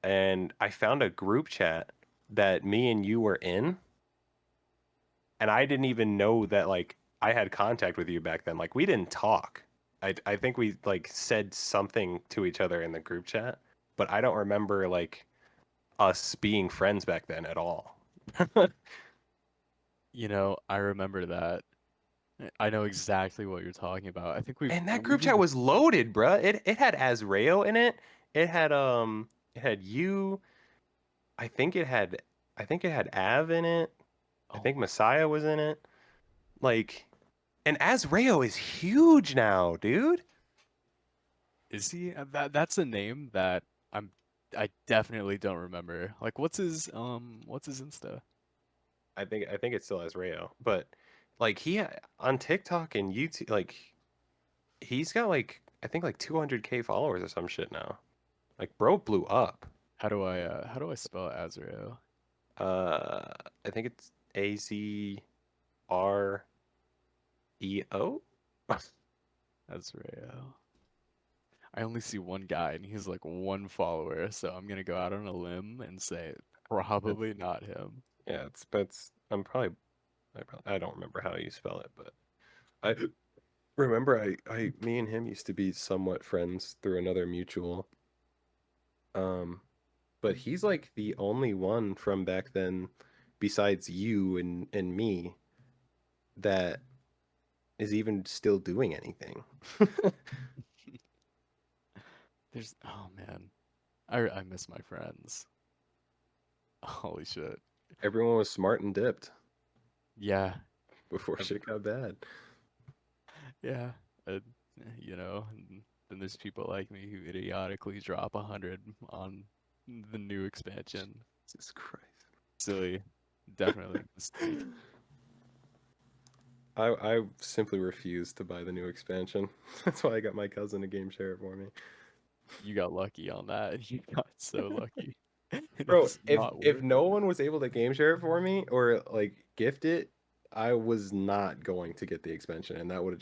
and I found a group chat that me and you were in, and I didn't even know that like I had contact with you back then. Like we didn't talk. I think we like said something to each other in the group chat, but I don't remember like us being friends back then at all. I remember that. I know exactly what you're talking about. I think And that group we've chat even was loaded, bruh. It had Azrael in it. It had you. I think it had I think it had Av in it. I oh think Messiah was in it. Like, and Azrael is huge now, dude. is he? That's a name that I definitely don't remember. Like what's his Insta? I think it's still Azrael, but like on TikTok and YouTube, like he's got like I think like 200K followers or some shit now. Like, bro blew up. How do I spell Azrael? Uh, I think it's Azreo. Azrael. I only see one guy and he's like one follower, so I'm gonna go out on a limb and say That's probably not him. yeah, it's I don't remember how you spell it, but I remember me and him used to be somewhat friends through another mutual. Um, but he's like the only one from back then besides you and me that is even still doing anything. Oh man, I miss my friends. Holy shit. Everyone was smart and dipped Yeah, before ev- shit got bad. yeah. Uh, and then there's people like me who idiotically drop 100 on the new expansion. Jesus Christ. Silly, definitely a mistake. I simply refused to buy the new expansion. That's why I got my cousin to game share it for me. You got lucky on that. You got so lucky. It Bro, was if not if worth no it. one was able to game share it for me or like gift it, I was not going to get the expansion, and that would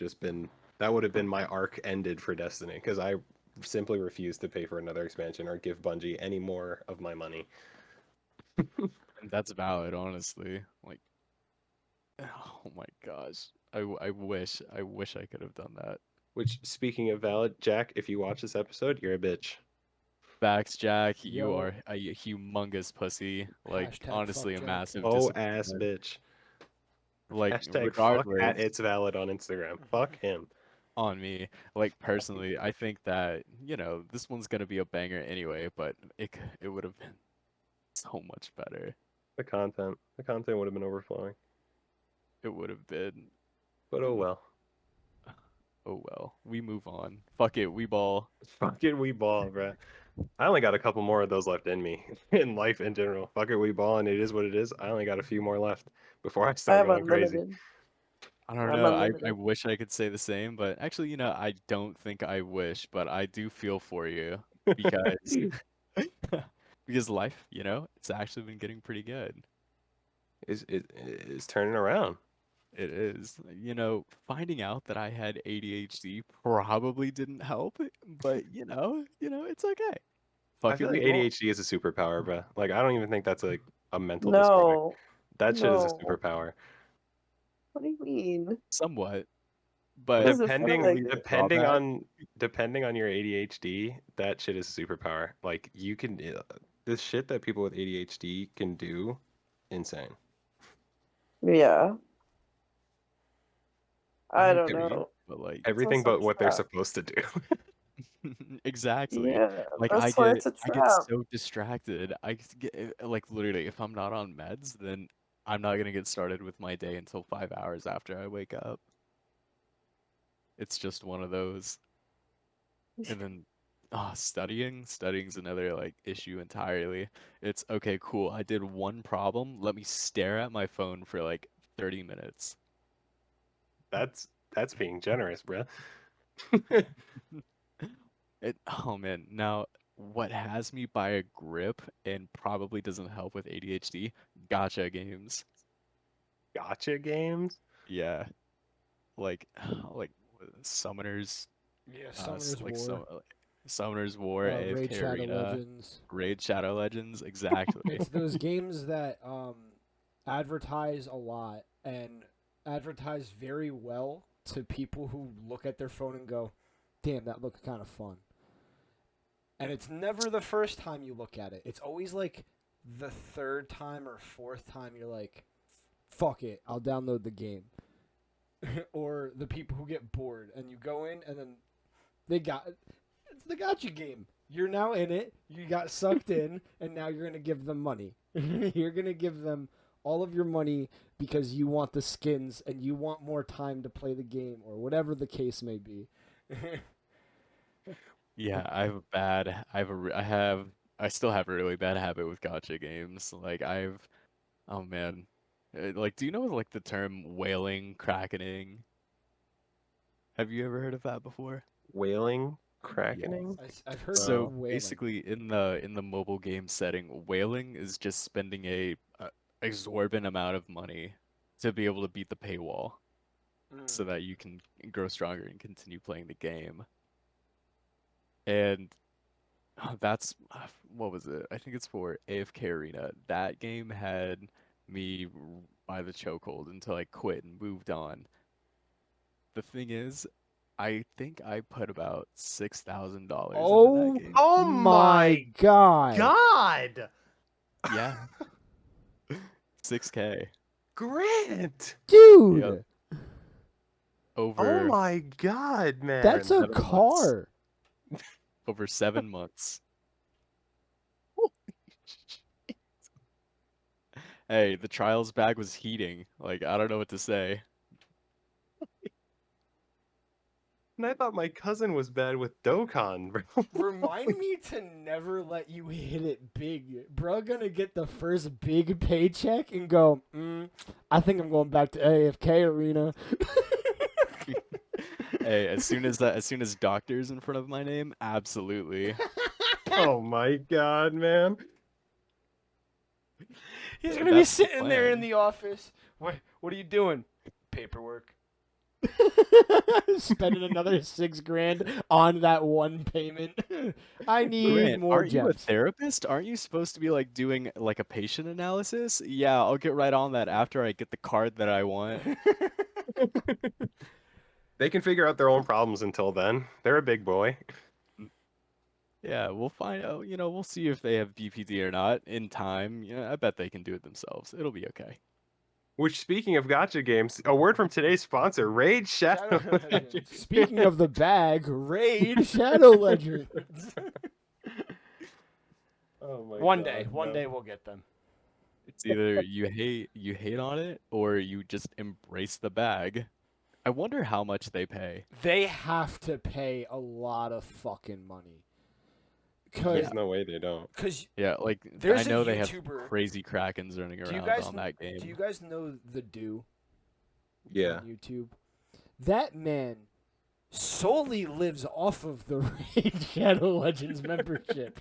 have been my arc ended for Destiny because I simply refused to pay for another expansion or give Bungie any more of my money. And that's valid, honestly. Like, oh my gosh. I wish I could have done that. Which, speaking of valid, Jack, if you watch this episode, you're a bitch. Facts, Jack, you Yo, are a humongous pussy. Like, hashtag fuck honestly, a Jack. massive Oh ass disappointment. bitch. Like, Hashtag fuck at regardless it's valid on Instagram. Fuck him. on me, like personally, I think that, this one's gonna be a banger anyway, but it would have been so much better. The content would have been overflowing. It would have been. But oh well. Oh well, we move on. Fuck it, we ball. Fucking we ball, bruh. I only got a couple more of those left in me in life in general. Fuck it, we ball, and it is what it is. I only got a few more left before I I start have going crazy. unlimited. I don't I'm know. I unlimited. wish I could say the same, but actually, I don't think I wish, but I do feel for you because because life, it's actually been getting pretty good. Is turning around. It is. Finding out that I had ADHD probably didn't help, but it's okay. I Fuck it, feel we like ball. ADHD is a superpower, bruh. Like I don't even think that's like a mental disorder. No, That shit is a no. superpower. What do you mean? Somewhat, What but does it feel Depending like? technically the depending drawback. on depending on your ADHD, that shit is a superpower. Like you can this shit that people with ADHD can do, insane. Yeah, I I don't agree, know. but like It's Everything also a but what they're trap. supposed to do. exactly. Yeah, Like I that's why get it's a I get trap. so distracted. Like literally if I'm not on meds, then I'm not gonna get started with my day until 5 hours after I wake up. It's just one of those. And then studying's another like issue entirely. It's okay, cool. I did one problem. Let me stare at my phone for like 30 minutes. That's being generous, bruh. Oh man, now what has me by a grip and probably doesn't help with ADHD? Gotcha games. Gotcha games. Yeah, like like Summoners, Yeah, Summoner's War, Summoners War, Raid AFK Shadow Arena, Legends. Raid Shadow Legends, exactly. It's those games that advertise a lot and advertise very well to people who look at their phone and go, "Damn, that looks kind of fun." And it's never the first time you look at it. It's always like the third time or fourth time you're like, "Fuck it, I'll download the game." Or the people who get bored and you go in and then it's the gotcha game. You're now in it. You got sucked in, and now you're gonna give them money. You're gonna give them all of your money because you want the skins and you want more time to play the game or whatever the case may be. Yeah, I still have a really bad habit with gotcha games. Like oh man, like do you know like the term whaling, krakening? Have you ever heard of that before? Whaling, Yeah. krakening. I've heard So whaling. basically, in the mobile game setting, whaling is just spending a exorbitant amount of money to be able to beat the paywall, so that you can grow stronger and continue playing the game. And that's what was it? I think it's for AFK Arena. That game had me by the chokehold until I quit and moved on. The thing is, I think I put about $6,000 into that Oh game. Oh my god. God, Yeah, 6K. Grant! Yep, Dude, Oh over my God, that's man! a 7 months. car. Over 7 months. Hey, the trials bag was heating. Like, I don't know what to say. And I thought my cousin was bad with Dokkan, bro. Remind me to never let you hit it big. Bro gonna get the first big paycheck and go, I think I'm going back to AFK Arena. Hey, as soon as doctor's in front of my name, absolutely. Oh my God, man! He's So gonna be that's the sitting there in plan. the office. What are you doing? Paperwork. Spending another $6,000 on that one payment. I need Grant, more aren't you a gems. therapist? Aren't you supposed to be like doing like a patient analysis? Yeah, I'll get right on that after I get the card that I want. They can figure out their own problems until then. They're a big boy. Yeah, we'll find out, we'll see if they have BPD or not in time. Yeah, I bet they can do it themselves. It'll be okay. Which, speaking of gotcha games, a word from today's sponsor, Raid Shadow Shadow Legends. Legends. Speaking of the bag, Raid Shadow Legends. Oh my One God, day bro. we'll get them. It's either you hate on it or you just embrace the bag. I wonder how much they pay. They have to pay a lot of fucking money. There's no way they don't. Cause Yeah, like there's I know a they have YouTuber. crazy krakens running Do you around guys on that game. Do you guys know the Do? Yeah. On YouTube. That man solely lives off of the Raid Shadow Legends membership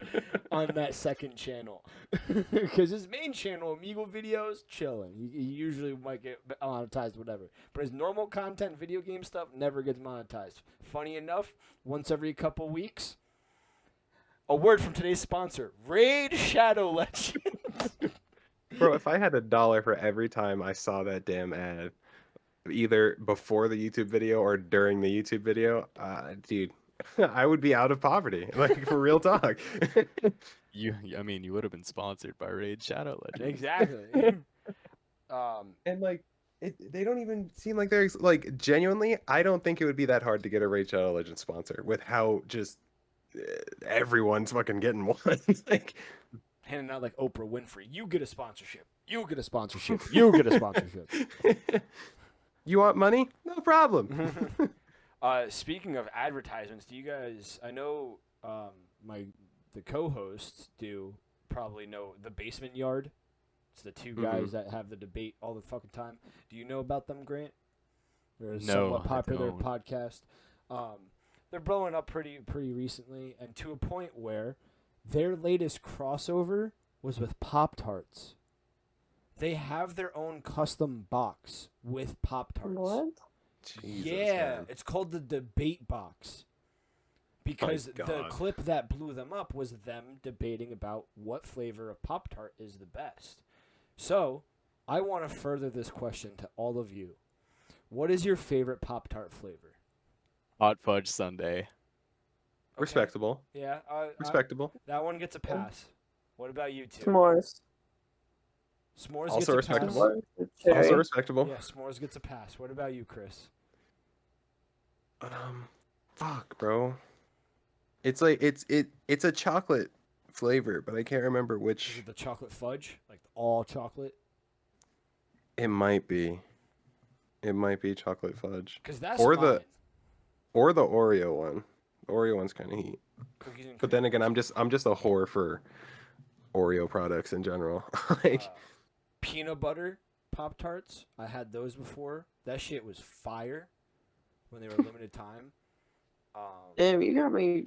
on that second channel. Because his main channel, Amigo videos, chilling. He usually might get monetized, whatever. But his normal content, video game stuff, never gets monetized. Funny enough, once every couple weeks, a word from today's sponsor, Raid Shadow Legends. Bro, if I had $1 for every time I saw that damn ad, either before the YouTube video or during the YouTube video, dude, I would be out of poverty. Like, for real talk. I mean, you would have been sponsored by Raid Shadow Legends. Exactly. And like, they don't even seem like they're like genuinely. I don't think it would be that hard to get a Raid Shadow Legends sponsor with how just everyone's fucking getting one. Like, handing out like Oprah Winfrey. You get a sponsorship. You get a sponsorship. You get a sponsorship. you want money? No problem. Speaking of advertisements, do you guys? I know the co-hosts do probably know the Basement Yard. It's the two guys that have the debate all the fucking time. Do you know about them, Grant? They're a somewhat popular podcast. They're blowing up pretty recently, and to a point where their latest crossover was with Pop-Tarts. They have their own custom box with Pop-Tarts. What? Jesus, Yeah, man. it's called the debate box. Because My the God. clip that blew them up was them debating about what flavor of Pop-Tart is the best. So, I want to further this question to all of you. What is your favorite Pop-Tart flavor? Hot fudge sundae. Okay. Respectable. Yeah, Respectable. that one gets a pass. What about you two? S'mores. S'mores Also gets a respectable. pass. S'mores with cherry. Also respectable. Yeah, s'mores gets a pass. What about you, Chris? Fuck, bro. It's like it's a chocolate flavor, but I can't remember Is which. it the chocolate fudge? Like all chocolate? It might be. It might be chocolate fudge. Because that's Or mine. Or the Oreo one. The Oreo one's kind of heat. Cookies and But then again, I'm just a whore for Oreo products in general. Like, peanut butter Pop-Tarts. I had those before. That shit was fire when they were limited time. Damn, you got me.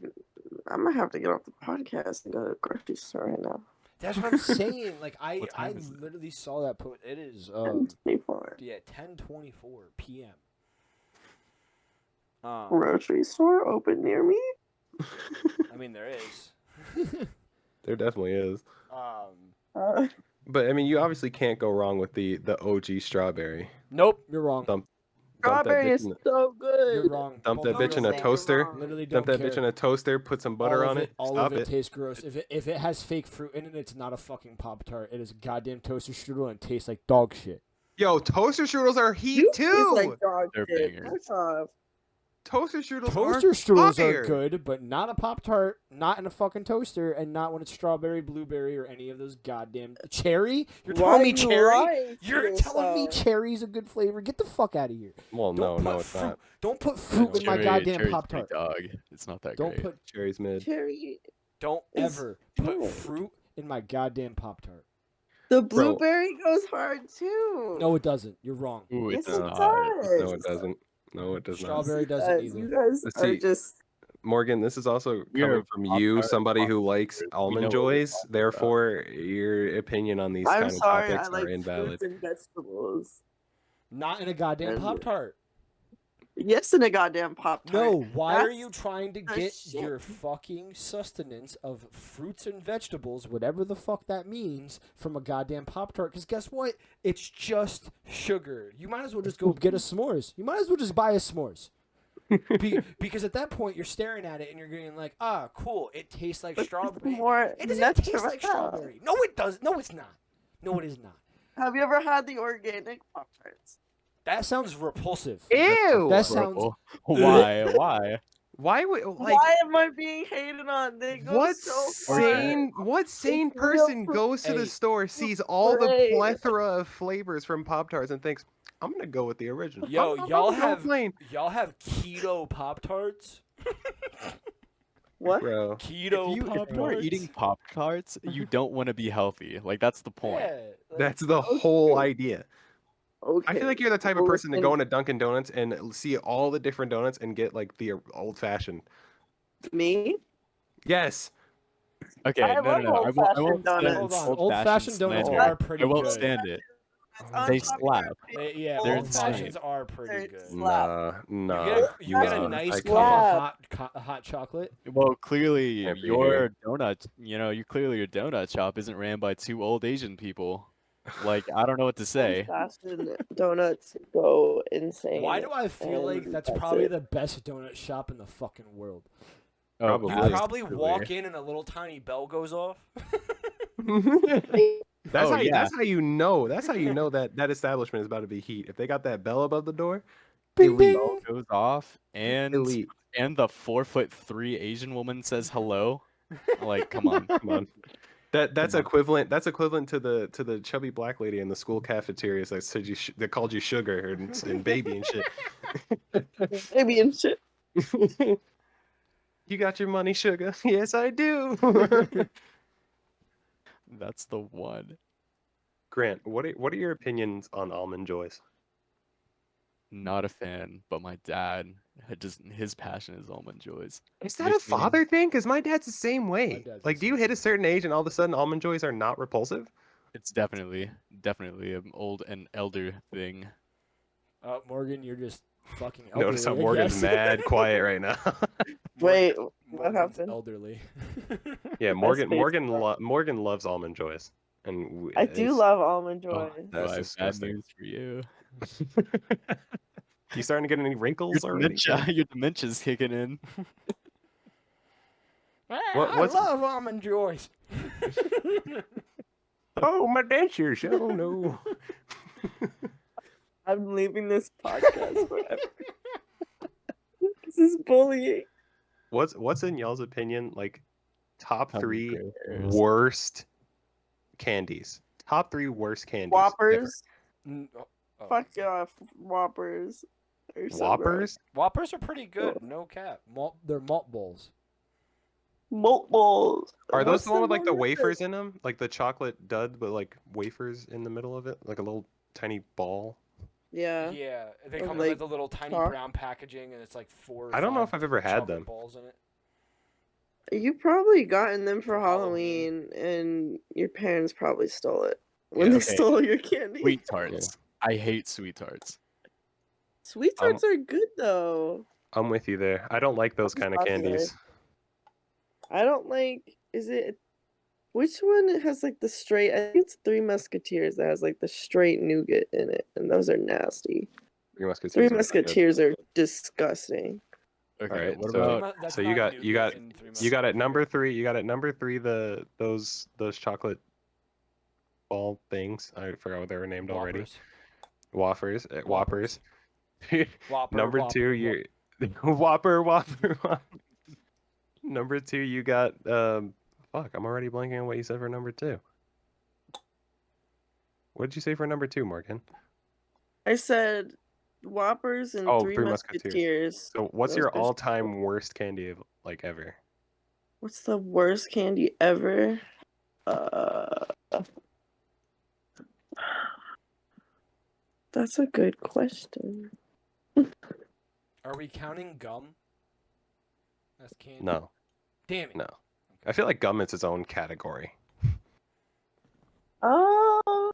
I might have to get off the podcast and go to the grocery store right now. That's what I'm saying. Like I What time is it? literally saw that post. It is 24. 10:24 p.m. Grocery store open near me? I mean there is. there definitely is. Uh, But I mean, you obviously can't go wrong with the OG strawberry. Nope, you're wrong. Dump strawberry is so good. You're wrong. Dump that Both bitch in of a them. toaster. Literally Dump don't that bitch care. in a toaster. Put some butter all on of it. All Stop of it it. tastes gross. If it has fake fruit in it, it's not a fucking Pop-Tart. It is a goddamn toaster strudel and it tastes like dog shit. Yo, toaster strudels are heat You too. taste like dog They're shit. bangers. First off, Toaster strudels Toaster are strudels fire. are good, but not a Pop-Tart, not in a fucking toaster, and not when it's strawberry, blueberry, or any of those goddamn cherry. You're why telling me you cherry? lying to You're telling me yourself? cherry's a good flavor? Get the fuck out of here! Well, no, Don't put it's fruit. not. Don't put fruit in my Cherry- goddamn cherry's Pop-Tart. pretty dog. It's not that Don't great. put. Cherry's mid. Cherry. Don't It's ever put good. fruit in my goddamn Pop-Tart. The blueberry goes hard too. No, it doesn't. You're wrong. Ooh, Yes, it's it not. does. No, it doesn't. No, it does not. Strawberry doesn't either. You guys Let's are see. just. Morgan, this is also We are coming from you, Pop-Tart somebody who Pop-Tarts. likes We almond know what we're joys. talking about. Therefore, your opinion on these I'm kind of sorry, I topics like are invalid. fruits and vegetables. Not in a goddamn And- Pop-Tart. Yes, in a goddamn Pop-Tart. No, why are That's you trying to the get shit. your fucking sustenance of fruits and vegetables, whatever the fuck that means, from a goddamn Pop-Tart? Because guess what? It's just sugar. You might as well just go get a s'mores. You might as well just buy a s'mores. Because at that point, you're staring at it and you're going like, ah, cool, it tastes like But it's strawberry. more It doesn't taste like natural. strawberry. No, it does. No, it's not. No, it is not. Have you ever had the organic Pop-Tarts? That sounds repulsive. Ew! That sounds. Why? Why? Why would like Why am I being hated on? They go what so far. what sane It's real person goes to Hey. the store, sees all the great. plethora of flavors from Pop Tarts and thinks, I'm gonna go with the original. Yo, I'm y'all gonna go have plain. keto Pop Tarts? What? Bro. If Keto you Pop are eating Pop Tarts, you don't want to be healthy. Like that's the point. Yeah, like, That's the whole idea. Okay. I feel like you're the type of well, person to listen, go into Dunkin' Donuts and see all the different donuts and get like the old fashioned. Me? Yes. Okay, I no, love no, no. I won't old-fashioned stand donuts. hold on. old Old-fashioned donuts slander. are pretty I won't good. stand it. It's They unpopular slap. opinion. Yeah, They're old fashions insane. are pretty They're good. slap. You get a nah, nice I cup of can't. hot chocolate. Well, clearly Can't be here. your donut, your donut shop isn't ran by two old Asian people. Like, I don't know what to say. Old-fashioned donuts go insane. Why do I feel like and that's that's probably it. the best donut shop in the fucking world? Oh, Probably. You probably Absolutely. walk in and a little tiny bell goes off. That's Oh, how you, yeah. that's how you know. That's how you know that that establishment is about to be heat. If they got that bell above the door, Bing, elite. bing. Goes off, and Elite. the 4'3" Asian woman says hello. Like, come on. Come on. That's Come on. equivalent. That's equivalent to the chubby black lady in the school cafeterias that said you that called you sugar and baby and shit. Baby and shit. You got your money, sugar? Yes, I do. That's the one. Grant, what are your opinions on almond joys? Not a fan, but my dad had just his passion is almond joys. Is that a Makes me- father thing? Because my dad's the same way. dad's the Like, do you same hit a way. certain age and all of a sudden almond joys are not repulsive? It's definitely an old and elder thing. Morgan, you're just fucking elderly. Notice how I Morgan's guess. mad quiet right now. Wait, Morgan's what happened? Elderly. Yeah, Morgan face Morgan loves almond joys, and I do love almond joy. Oh, That's I have bad disgusting. news for you. You starting to get any Your wrinkles already? dementia, your dementia's kicking in. I what's- love almond joys. Oh, my dentures! Oh no! I'm leaving this podcast forever. This is bullying. What's in y'all's opinion like top How many 3 bears? worst candies? Top 3 worst candies. Whoppers. Mm, oh, oh. Fuck off, Whoppers. They're ever. so Whoppers? Whoppers are pretty good. No cap. They're malt bowls. gross. Malt balls. Are those What's the one with like the one with wafers in them? Like the chocolate dud, but like wafers in the middle of it, like a little tiny ball. Yeah. Yeah, they Or come like with a little tiny chalk. brown packaging, and it's like 4. Or I don't know 5 if I've ever had chocolate them. balls in it. You probably gotten them for For Halloween. Halloween, and your parents probably stole it when Yeah, they okay. stole your candy. Sweet tarts. I hate sweet tarts. Sweet tarts are good though. I'm with you there. I don't like those I'm kind of popular. candies. I don't like. Is it? Which one has like the straight? I think it's Three Musketeers that has like the straight nougat in it, and those are nasty. Three Musketeers. Three are not good. Musketeers are disgusting. Okay, Alright, what so- about That's so you not got- nougat in Three You got at Musketeers. number 3. You got at number 3 those chocolate ball things. I forgot what they were named already. Whoppers. Whoppers. Whopper, Number Whopper, 2, you Whopper. Number 2, you got fuck, I'm already blanking on what you said for number 2. What did you say for number 2, Morgan? I said Whoppers and Oh, Three Three Musketeers. Musketeers. So what's Those your are all-time worst candy of like ever? What's the worst candy ever? That's a good question. Are we counting gum? That's candy. No. Damn it. No. I feel like gum is its own category. I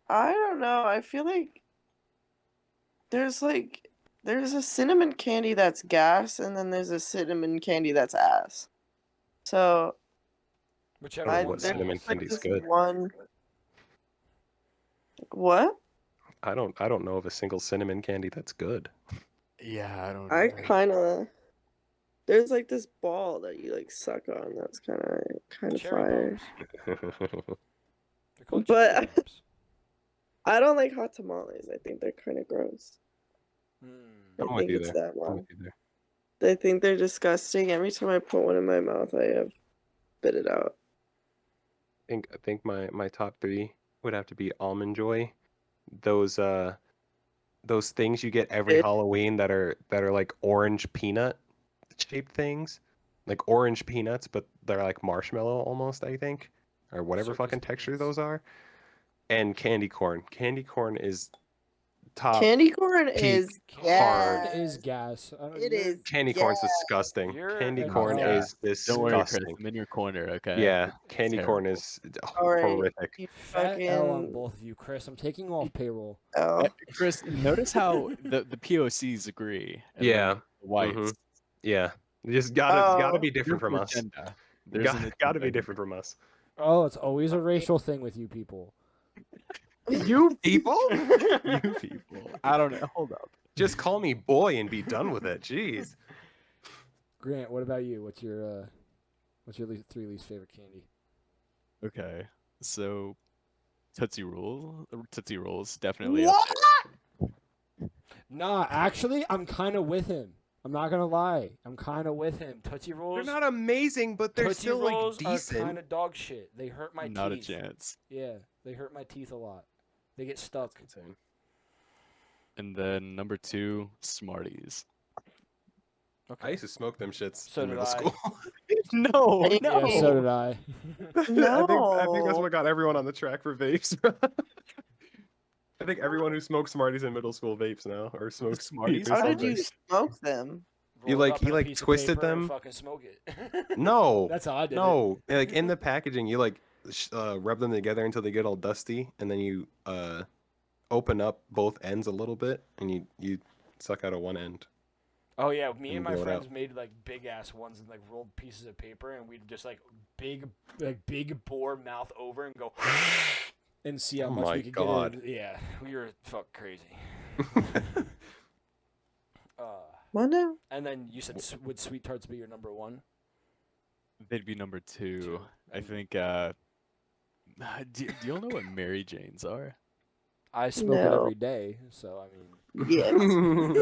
don't know. I feel like there's a cinnamon candy that's gas, and then there's a cinnamon candy that's ass. So Whichever I don't know one's what there's cinnamon ass. like candy's this good. one. What? I don't know of a single cinnamon candy that's good. Yeah, I don't I know. kind of. There's like this ball that you like suck on. That's kind of Cherry fire. bombs. They're called But- cherry bombs. I don't like hot tamales. I think they're kind of gross. Mm. I'm I with think you it's there. that I'm one. with you there. I think they're disgusting. Every time I put one in my mouth, I have spit it out. I think my top 3 would have to be Almond Joy, those those things you get every It- Halloween that are like orange peanut shaped things, like orange peanuts, but they're like marshmallow almost, I think, or whatever Circus fucking texture peanuts. those are. And candy corn. Candy corn is top. Candy corn peak is hard. Corn is gas. gas. I don't, It you're, is Candy gas. corn's disgusting. You're Candy an corn Okay. is Don't worry, Chris. disgusting. I'm in your corner, okay? Yeah, candy corn Terrible. is All right. horrific. You Fat L on fucking. both of you, Chris. I'm taking off payroll. Oh. Chris, notice how the POCs agree. And Yeah. then the whites. Mhm. Yeah, you just gotta Oh. be different There's from an us. agenda. There's an Gotta be agenda different from us. Oh, it's always a racial thing with you people. You people, here. You people. I don't know. Hold up. just call me boy and be done with it. Jeez. Grant, what about you? What's your three least favorite candy? Okay. So Tootsie Rolls definitely up there. Nah, actually, I'm kind of with him. I'm not gonna lie. I'm kind of with him. Tootsie They're Rolls. not amazing, but they're Tootsie still Rolls like decent. are kind of dog shit. They hurt my Not teeth. a chance. Yeah, they hurt my teeth a lot. They get stuck. Insane. And then number 2, Smarties. I used to smoke them shits So in did middle I. school. No, Yeah, no. Yeah, so did I. I think that's No. what got everyone on the track for vapes. I think everyone who smoked Smarties in middle school vapes now, or smokes Smarties? or How did something. you smoke them? You Roll it like- up you in a like piece of twisted paper and them? fucking smoke it. No, That's how I did it. no. Like in the packaging, you like rub them together until they get all dusty, and then you open up both ends a little bit, and you suck out of one end. Oh yeah, me and And my blow it friends out. made like big ass ones and like rolled pieces of paper, and we'd just like big bore mouth over and go and see how Oh much my we could God. get. Yeah, we were fuck crazy. What now? And then you said would sweet tarts be your number one? They'd be number 2. Two. I think do y'all know what Mary Janes are? I smoke it No. every day, so I mean, Yes. So I know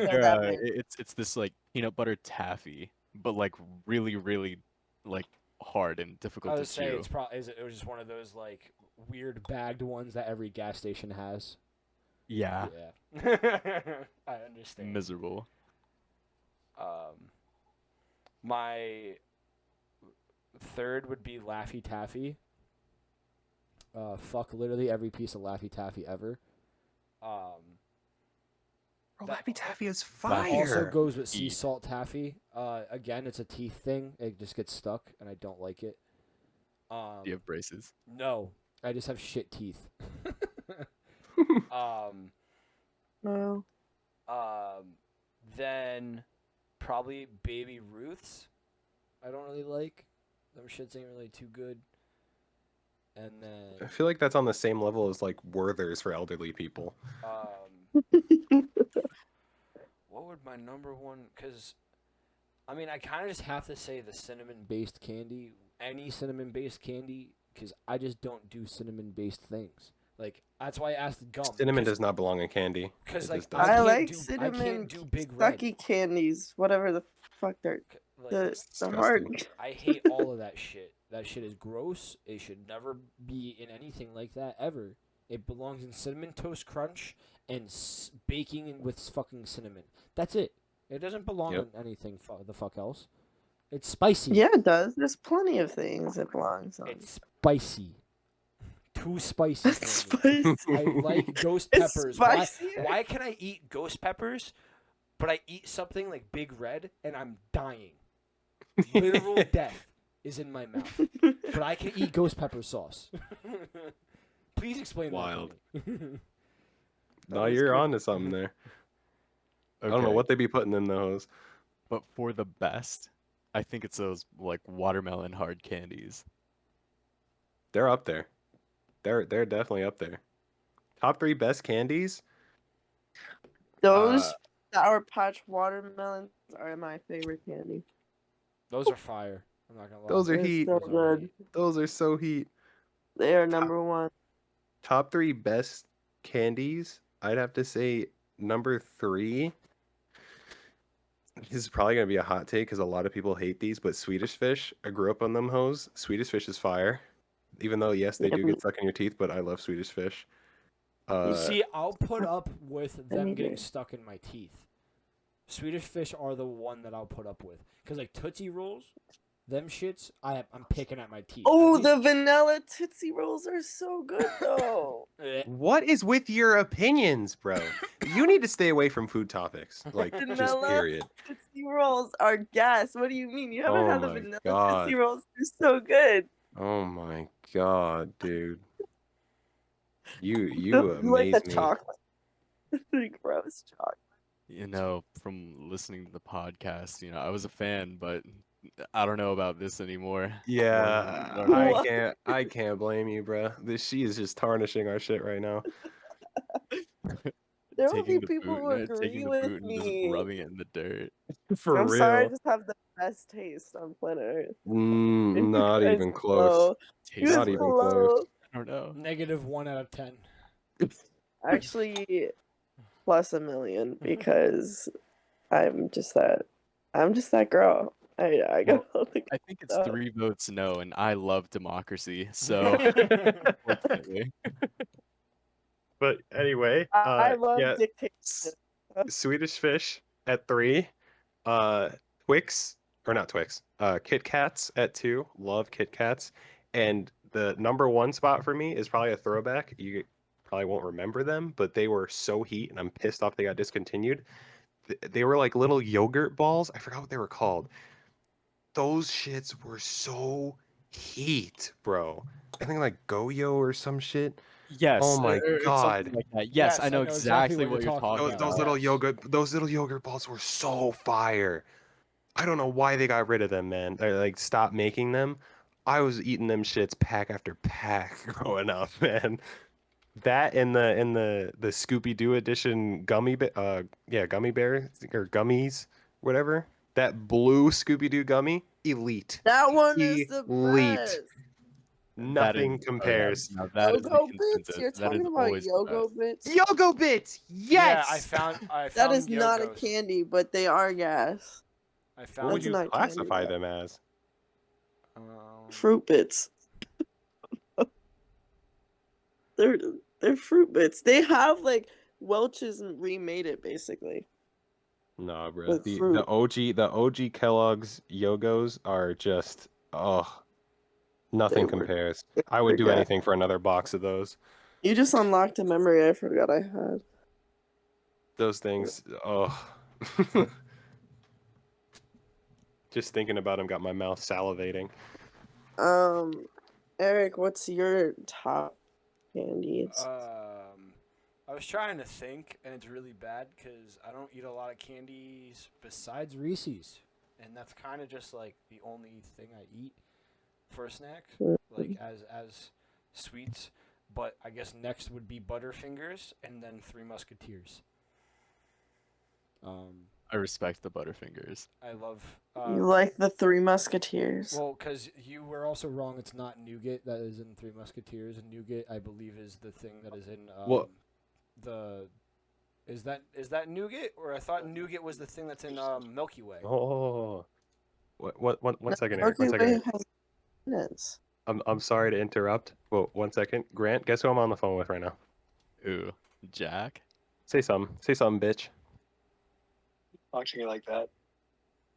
they're, that one. it's this like peanut butter taffy, but like really like hard and I difficult would to say chew. it's probably it was just one of those like weird bagged ones that every gas station has. Yeah, Yeah, I understand. miserable. My third would be Laffy Taffy. Fuck literally every piece of Laffy Taffy ever. Laffy Taffy is That also fire. goes with sea Eat. salt taffy. Again, it's a teeth thing. It just gets stuck, and I don't like it. Do you have braces? No, I just have shit teeth. No. Then probably Baby Ruth's. I don't really like. Them shits ain't really too good. And I then feel like that's on the same level as like Werther's for elderly people. what would my number one? Because I mean, I kind of just have to say the cinnamon-based candy. Any cinnamon-based candy, because I just don't do cinnamon-based things. Like that's why I asked gum. Cinnamon does not belong in candy. Because It like just I, doesn't. I can't like do, I cinnamon can't do Big Red. sucky candies, whatever the fuck they're Like, the hard. I hate all of that shit. That shit is gross. It should never be in anything like that ever. It belongs in Cinnamon Toast Crunch and baking with fucking cinnamon. That's it. It doesn't belong Yep. in anything the fuck else. It's spicy. Yeah, it does. There's plenty of things it belongs on. It's spicy. Too spicy It's for me. spicy. I like ghost It's peppers. Why, spicy. why can I eat ghost peppers, but I eat something like Big Red and I'm dying? Literal death is in my mouth. But I can eat ghost pepper sauce. Please explain Wild. that to me. No, you're on to something there. I don't know Okay, what they be putting in those. but for the best, I think it's those like watermelon hard candies. They're up there. They're definitely up there. Top 3 best candies. Those Sour Patch watermelons are my favorite candy. Those are fire. I'm not gonna lie. Those are They're heat. so Those are good. Those are so heat. They are number one. Top 3 best candies. I'd have to say number 3. This is probably gonna be a hot take because a lot of people hate these, but Swedish Fish. I grew up on them hoes. Swedish Fish is fire. Even though yes, they do get stuck in your teeth, but I love Swedish Fish. You see, I'll put up with them Anything. getting stuck in my teeth. Swedish Fish are the one that I'll put up with. Because, like, Tootsie Rolls, them shits, I'm picking at my teeth. Oh, At the vanilla Tootsie Rolls are so good, though. least- what is with your opinions, bro? You need to stay away from food topics. Like, just Vanilla period. Tootsie Rolls are gas. What do you mean? You haven't Oh had the my vanilla God. Tootsie Rolls? They're so good. Oh my God, dude. You You like amaze the me. chocolate. The gross chocolate. You know, from listening to the podcast, you know, I was a fan, but I don't know about this anymore. Yeah, More than- What? I can't blame you, bro. She is just tarnishing our shit right now. There will taking be the people boot, who agree taking the with boot and just me. rubbing it in the dirt. For I'm real. sorry, I just have the best taste on planet Earth. Not Guys even close. blow. You Tastes guys Not like- even close. blow. I don't know. -1 out of 10. Actually, plus a million because I'm just that girl. I Well, got the I think it's Uh, 3 votes no, and I love democracy, so unfortunately. But anyway, I love yeah, dictatorship. Swedish Fish at 3, Twix or not Twix, Kit Kats at 2. Love Kit Kats, and the number 1 spot for me is probably a throwback. You probably won't remember them, but they were so heat, and I'm pissed off they got discontinued. They were like little yogurt balls. I forgot what they were called. Those shits were so heat, bro. I think like Goyo or some shit. Yes, Oh my or God. something like that. Yes, Yes, I know exactly what you're talking Those, about. those little yogurt balls were so fire. I don't know why they got rid of them, man. They like stopped making them. I was eating them shits pack after pack growing up, man. That and the Scooby Doo edition gummy gummy bear or gummies, whatever. That blue Scooby Doo gummy, elite. That one is the Elite. best. Nothing That is- compares. no, that is the Yogo bits? consensus. You're That is talking about always the Yogo best. bits? Yogo bits. Yeah, I Yes. found That is not a Yogos. candy, but they are gas. I What found would That's you not candy, classify though. them as? Fruit bits. they're fruit bits. They have like Welch's and remade it basically. Nah, bro. With The fruit. OG Kellogg's Yogos are just nothing They were- compares. they I would were do gas. anything for another box of those. You just unlocked a memory I forgot I had. Those things, just thinking about them got my mouth salivating. Eric, what's your top candies? I was trying to think, and it's really bad because I don't eat a lot of candies besides Reese's, and that's kind of just like the only thing I eat for a snack, like as sweets. But I guess next would be Butterfingers, and then Three Musketeers. I respect the Butterfingers. I love. You like the Three Musketeers? Well, because you were also wrong. It's not nougat that is in Three Musketeers, and nougat, I believe, is the thing that is in Well- the. Is that nougat, or I thought nougat was the thing that's in Milky Way? Oh, one second, Eric. Milky One second. Way Eric. has nuts. I'm sorry to interrupt. Well, one second. Grant, guess who I'm on the phone with right now? Ooh, Jack? Say something. Say something, bitch. Talk to me like that.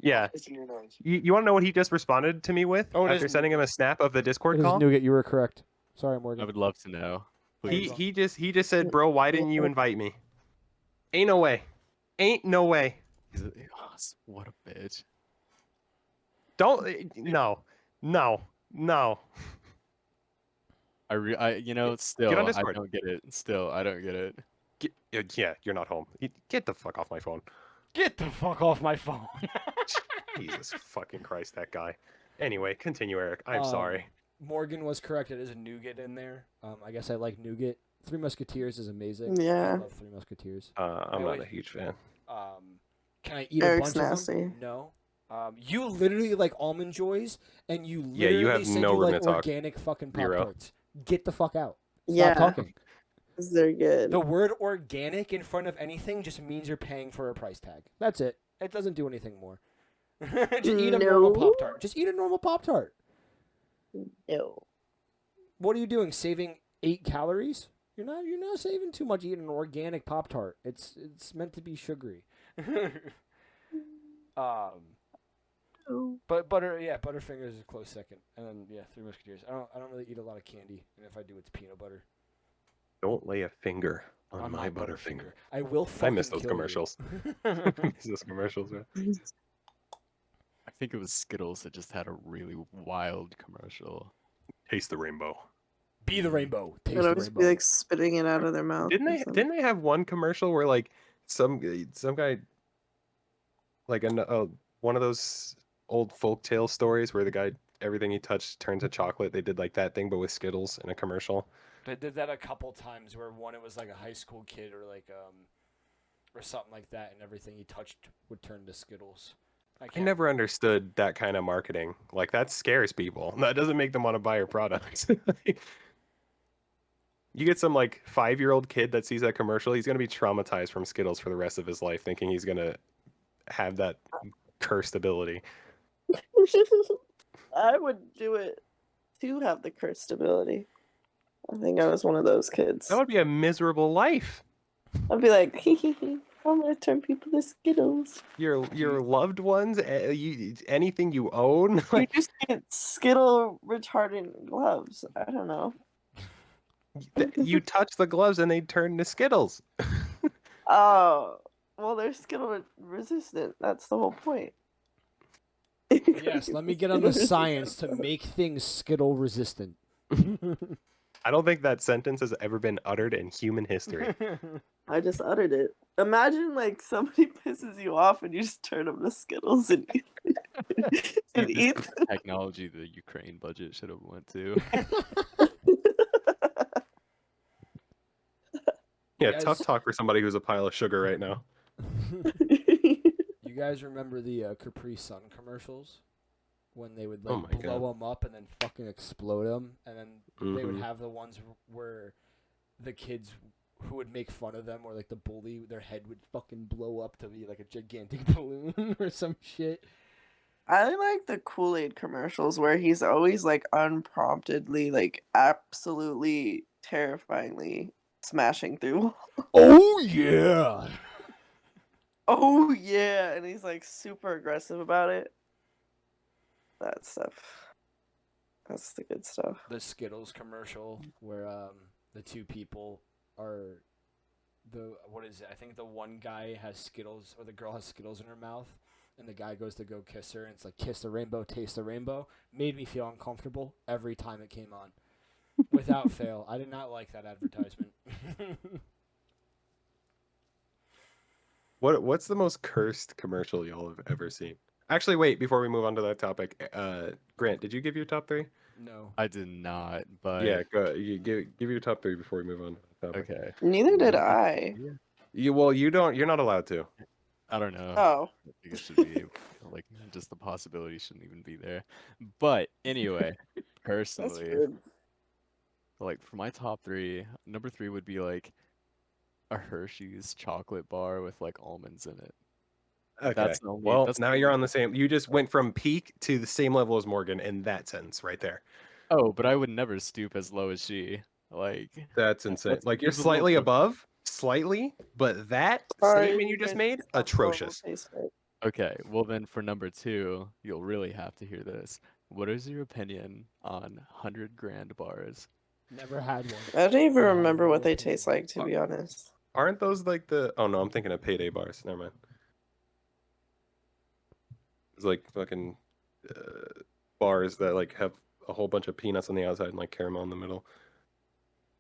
Yeah. It's in your nose. You want to know what he just responded to me with Oh, it after is sending him a snap of the Discord It is call? nougat. You were correct. Sorry, I Morgan. would love to know. Please. He just said, bro, why didn't you invite me? Ain't no way. Ain't no way. What a bitch. Don't no. Still, on I Discord. don't get it. Still, I don't get it. Yeah, you're not home. Get the fuck off my phone. Get the fuck off my phone. Jesus fucking Christ, that guy. Anyway, continue, Eric. I'm sorry. Morgan was correct. It is a nougat in there. I guess I like nougat. Three Musketeers is amazing. I Yeah. love Three Musketeers. I'm not a huge fan. Can I eat Eric's a bunch nasty. of them? No. You literally like Almond Joys, and you Yeah, literally you have said no you room like to talk. organic fucking Pop Zero. Tarts. Get the fuck out. Stop Yeah, talking. 'cause they're good. The word organic in front of anything just means you're paying for a price tag. That's it. It doesn't do anything more. Just eat a normal No. Pop Tart. Just eat a normal Pop Tart. Ew. What are you doing? Saving 8 calories? You're not saving too much eating an organic Pop Tart. It's meant to be sugary. Oh. But Butterfingers is a close second, and then Three Musketeers. I don't really eat a lot of candy, and if I do, it's peanut butter. Don't lay a finger on my Butterfinger. Butterfinger. I will I fucking miss those kill commercials. you. I miss those commercials, man. I think it was Skittles that just had a really wild commercial. Taste the rainbow. Be the rainbow. Taste Would the always rainbow. be like spitting it out of their mouth. Didn't they have one commercial where like some guy like one of those old folktale stories where the guy everything he touched turned to chocolate. They did like that thing but with Skittles in a commercial. They did that a couple times where one it was like a high school kid or like or something like that, and everything he touched would turn to Skittles. I never understood that kind of marketing. Like that scares people. That doesn't make them want to buy your product. You get some like 5-year-old kid that sees that commercial, he's gonna be traumatized from Skittles for the rest of his life, thinking he's gonna have that cursed ability. I would do it to have the cursed ability. I think I was one of those kids. That would be a miserable life. I'd be like, I'm gonna turn people to Skittles. Your loved ones, anything you own. You Like, just get Skittle retardant gloves. I don't know. you touch the gloves and they turn to Skittles. Oh, well, they're Skittle resistant. That's the whole point. Yes, let me get on the science to make things Skittle resistant. I don't think that sentence has ever been uttered in human history. I just uttered it. Imagine like somebody pisses you off and you just turn them to Skittles and eat. And This eat. is technology the Ukraine budget should have went to. Yeah, Yes. tough talk for somebody who's a pile of sugar right now. You guys remember the Capri Sun commercials when they would Oh like my blow God. them up and then fucking explode them, and then they would Mhm. have the ones where the kids who would make fun of them or like the bully, their head would fucking blow up to be like a gigantic balloon or some shit. I like the Kool-Aid commercials where he's always like unpromptedly, like absolutely terrifyingly smashing through. Oh yeah. Oh yeah, and he's like super aggressive about it. That stuff. That's the good stuff. The Skittles commercial where the two people are what is it? I think the one guy has Skittles or the girl has Skittles in her mouth, and the guy goes to go kiss her, and it's like kiss the rainbow, taste the rainbow. Made me feel uncomfortable every time it came on. Without fail. I did not like that advertisement. What's the most cursed commercial y'all have ever seen? Actually, wait, before we move on to that topic, Grant, did you give your top 3? No. I did not, but Yeah, go. You give your top 3 before we move on to the topic. okay. Neither did I. You're not allowed to. I don't know. Oh. I think it should be like just the possibility shouldn't even be there. But anyway, That's personally, rude. like for my top 3, number 3 would be like a Hershey's chocolate bar with like almonds in it. Okay. That's the only- Well, that's now the you're only- on the same. You just went from peak to the same level as Morgan in that sentence right there. Oh, but I would never stoop as low as she. Like That's insane. That's- Like you're there's a little slightly bit- above, slightly, but that Sorry, statement you just guys, made, it's not atrocious. horrible taste, right? okay, well then for number 2, you'll really have to hear this. What is your opinion on 100 grand bars? Never had one. I don't even No, remember what no they opinion. taste like, to be honest. Aren't those like the? Oh no, I'm thinking of payday bars. Never mind. It's like fucking bars that like have a whole bunch of peanuts on the outside and like caramel in the middle.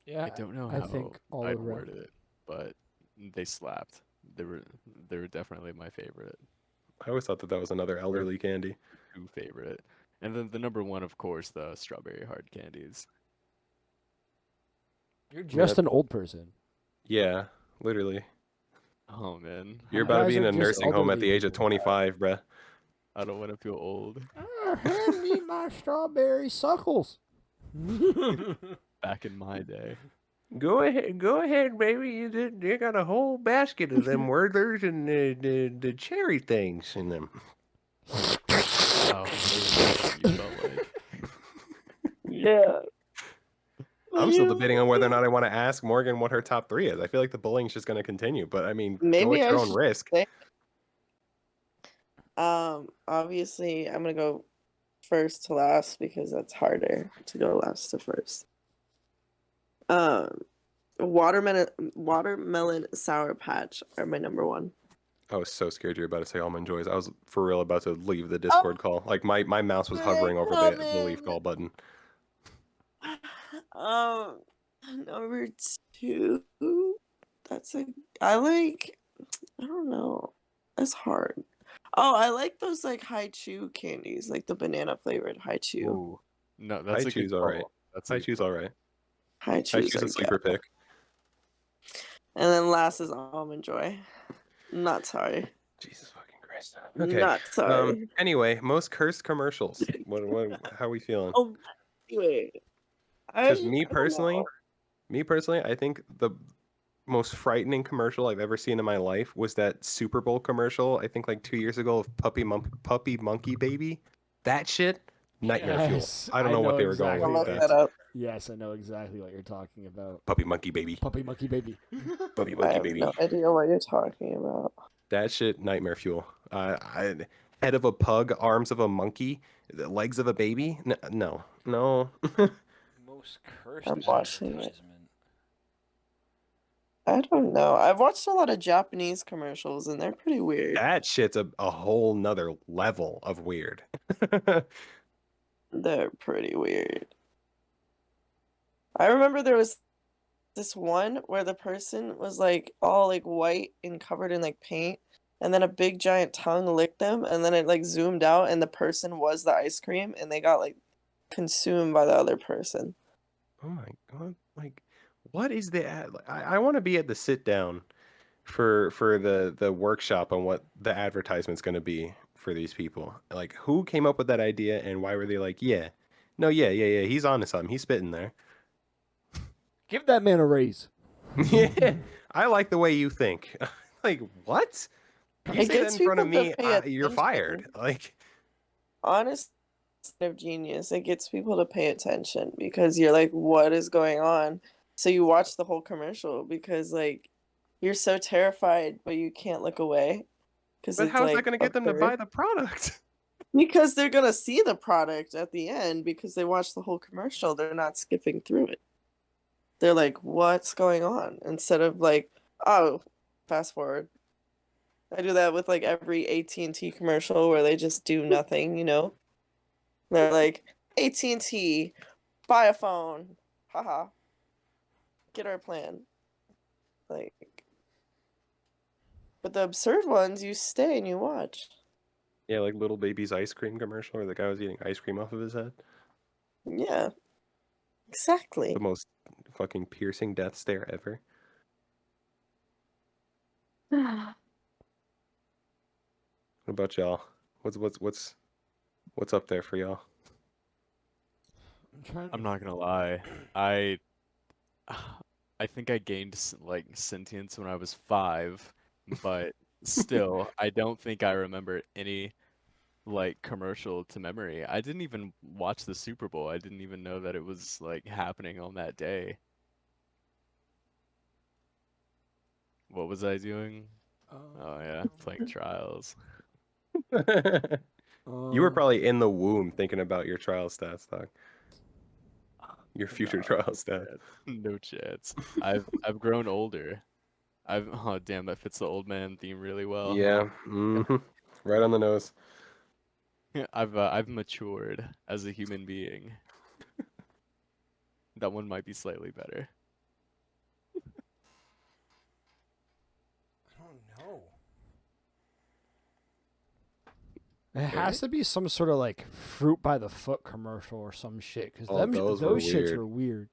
Yeah. I don't know I how think all I'd around. word it, but they slapped. They were definitely my favorite. I always thought that was another elderly candy. 2 favorite. And then the number 1, of course, the strawberry hard candies. You're just an old person. Yeah, literally. Oh man, You're You about to guys be in are a just nursing home at the elderly age of people. 25, bruh. I don't want to feel old. Hand me my strawberry suckles. Back in my day. Go ahead, baby. You got a whole basket of them Werthers and the cherry things in them. Oh, you felt like. Yeah. I'm still debating on whether or not I want to ask Morgan what her top 3 is. I feel like the bullying's just going to continue, but I mean, go Maybe at I your own should risk. say. Obviously, I'm gonna go first to last because that's harder to go last to first. Watermelon Sour Patch are my number one. I was so scared you were about to say Almond Joys. I was for real about to leave the Discord call. Like my mouse was hovering over the leave call button. Number 2. I don't know. That's hard. Oh, I like those like high chew candies, like the banana flavored high chew. Ooh. No, High that's a Chew's good all right. call. That's High a Chew's all right. High High chews Chew's are a sleeper good. pick. And then last is Almond Joy. Not sorry. Jesus fucking Christ. Okay. Not sorry. Anyway, most cursed commercials. What how are we feeling? Oh, anyway. Because I me personally, I think the most frightening commercial I've ever seen in my life was that Super Bowl commercial. I think like 2 years ago of Puppy Monkey Baby. That shit, nightmare Yes, fuel. I don't know what they were going I'll with look with that that. up. Yes, I know exactly what you're talking about. Puppy Monkey Baby. Puppy monkey baby. Puppy I Monkey have Baby. no idea what you're talking about. That shit, nightmare fuel. Head of a pug, arms of a monkey, the legs of a baby. No. Most cursed I'm watching it. advertisement. I don't know. I've watched a lot of Japanese commercials and they're pretty weird. That shit's a whole nother level of weird. They're pretty weird. I remember there was this one where the person was like all like white and covered in like paint, and then a big giant tongue licked them, and then it like zoomed out and the person was the ice cream and they got like consumed by the other person. Oh my god! Like, what is the ad? I want to be at the sit down for the workshop on what the advertisement's going to be for these people. Like, who came up with that idea and why were they like, yeah, no, yeah, he's onto something. He's spitting there. Give that man a raise. Yeah, I like the way you think. Like, what? You It say that gets in front of people me, to pay you're fired. attention. Like, Honest of genius. It gets people to pay attention because you're like, what is going on? So you watch the whole commercial because like you're so terrified, but you can't look away because but it's how is that like going to get them to absurd. buy the product? Because they're gonna see the product at the end because they watch the whole commercial. They're not skipping through it. They're like, what's going on? Instead of like, oh, fast forward. I do that with like every AT&T commercial where they just do nothing, you know? They're like, AT&T, buy a phone. Haha. Get our plan. Like, but the absurd ones, you stay and you watch. Yeah, like Little Baby's ice cream commercial where the guy was eating ice cream off of his head. Yeah. Exactly. The most fucking piercing death stare ever. What about y'all? What's up there for y'all? I'm not gonna lie. I think I gained like sentience when I was 5, but still, I don't think I remember any like commercial to memory. I didn't even watch the Super Bowl. I didn't even know that it was like happening on that day. What was I doing? Oh yeah, playing Trials. You were probably in the womb thinking about your trial stats, dog. Your future No, trial stats. no chance. I've grown older. Oh damn, that fits the old man theme really well. Yeah. Right on the nose. I've matured as a human being. That one might be slightly better. I don't know. It has to be some sort of like fruit by the foot commercial or some shit because those were those shits weird. were weird.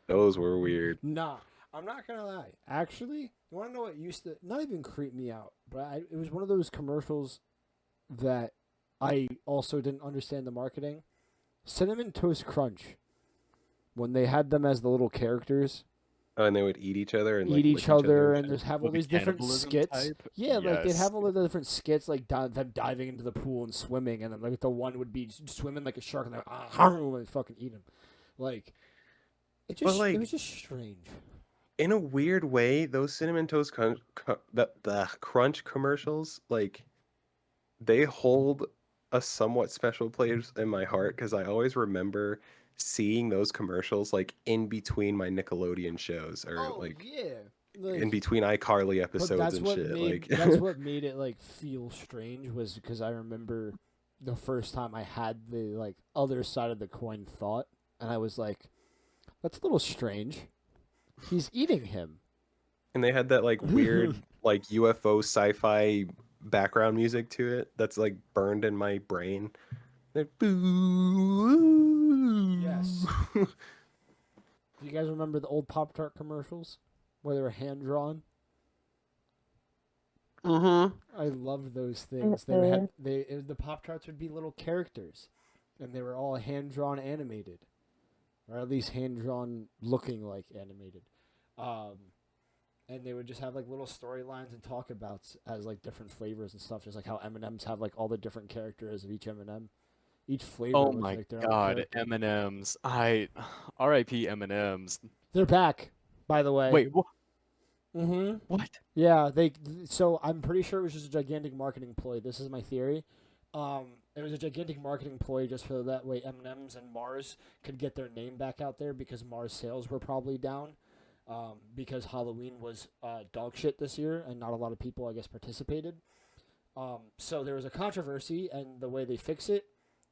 Those were weird. Nah, I'm not gonna lie. Actually, you want to know what used to not even creep me out, but it was one of those commercials that I also didn't understand the marketing. Cinnamon Toast Crunch, when they had them as the little characters, Oh, and they would eat each other and eat like, each lick other, and and shit. just have all With the these different cannibalism skits. type? Yeah, like they'd Yes. have all of the different skits, like them diving into the pool and swimming, and then like the one would be swimming like a shark, and they're and fucking eat him. Like It But just like it was just strange. in a weird way, those cinnamon toast the crunch commercials, like they hold a somewhat special place in my heart because I always remember seeing those commercials like in between my Nickelodeon shows or Oh like yeah, in like between iCarly but episodes and shit. Like that's what made it like feel strange was because I remember the first time I had the like other side of the coin thought, and I was like, that's a little strange. He's eating him. and they had that like weird like UFO sci-fi background music to it that's like burned in my brain. Like, boo. Yes. Do you guys remember the old Pop Tart commercials where they were hand drawn? Mm-hmm. I loved those things. The Pop Tarts would be little characters, and they were all hand drawn animated, or at least hand drawn looking like animated. Um, and they would just have like little storylines and talk abouts as like different flavors and stuff, just like how M&Ms have like all the different characters of each M&M. Each flavor Oh was my like their own God, character. M&Ms. I R.I.P. M&Ms. They're back, by the way. Wait, Mm-hmm. what? Yeah, so I'm pretty sure it was just a gigantic marketing ploy. This is my theory. It was a gigantic marketing ploy just so that way M&M's and Mars could get their name back out there because Mars sales were probably down. Because Halloween was dog shit this year and not a lot of people, I guess, participated. So there was a controversy, and the way they fix it,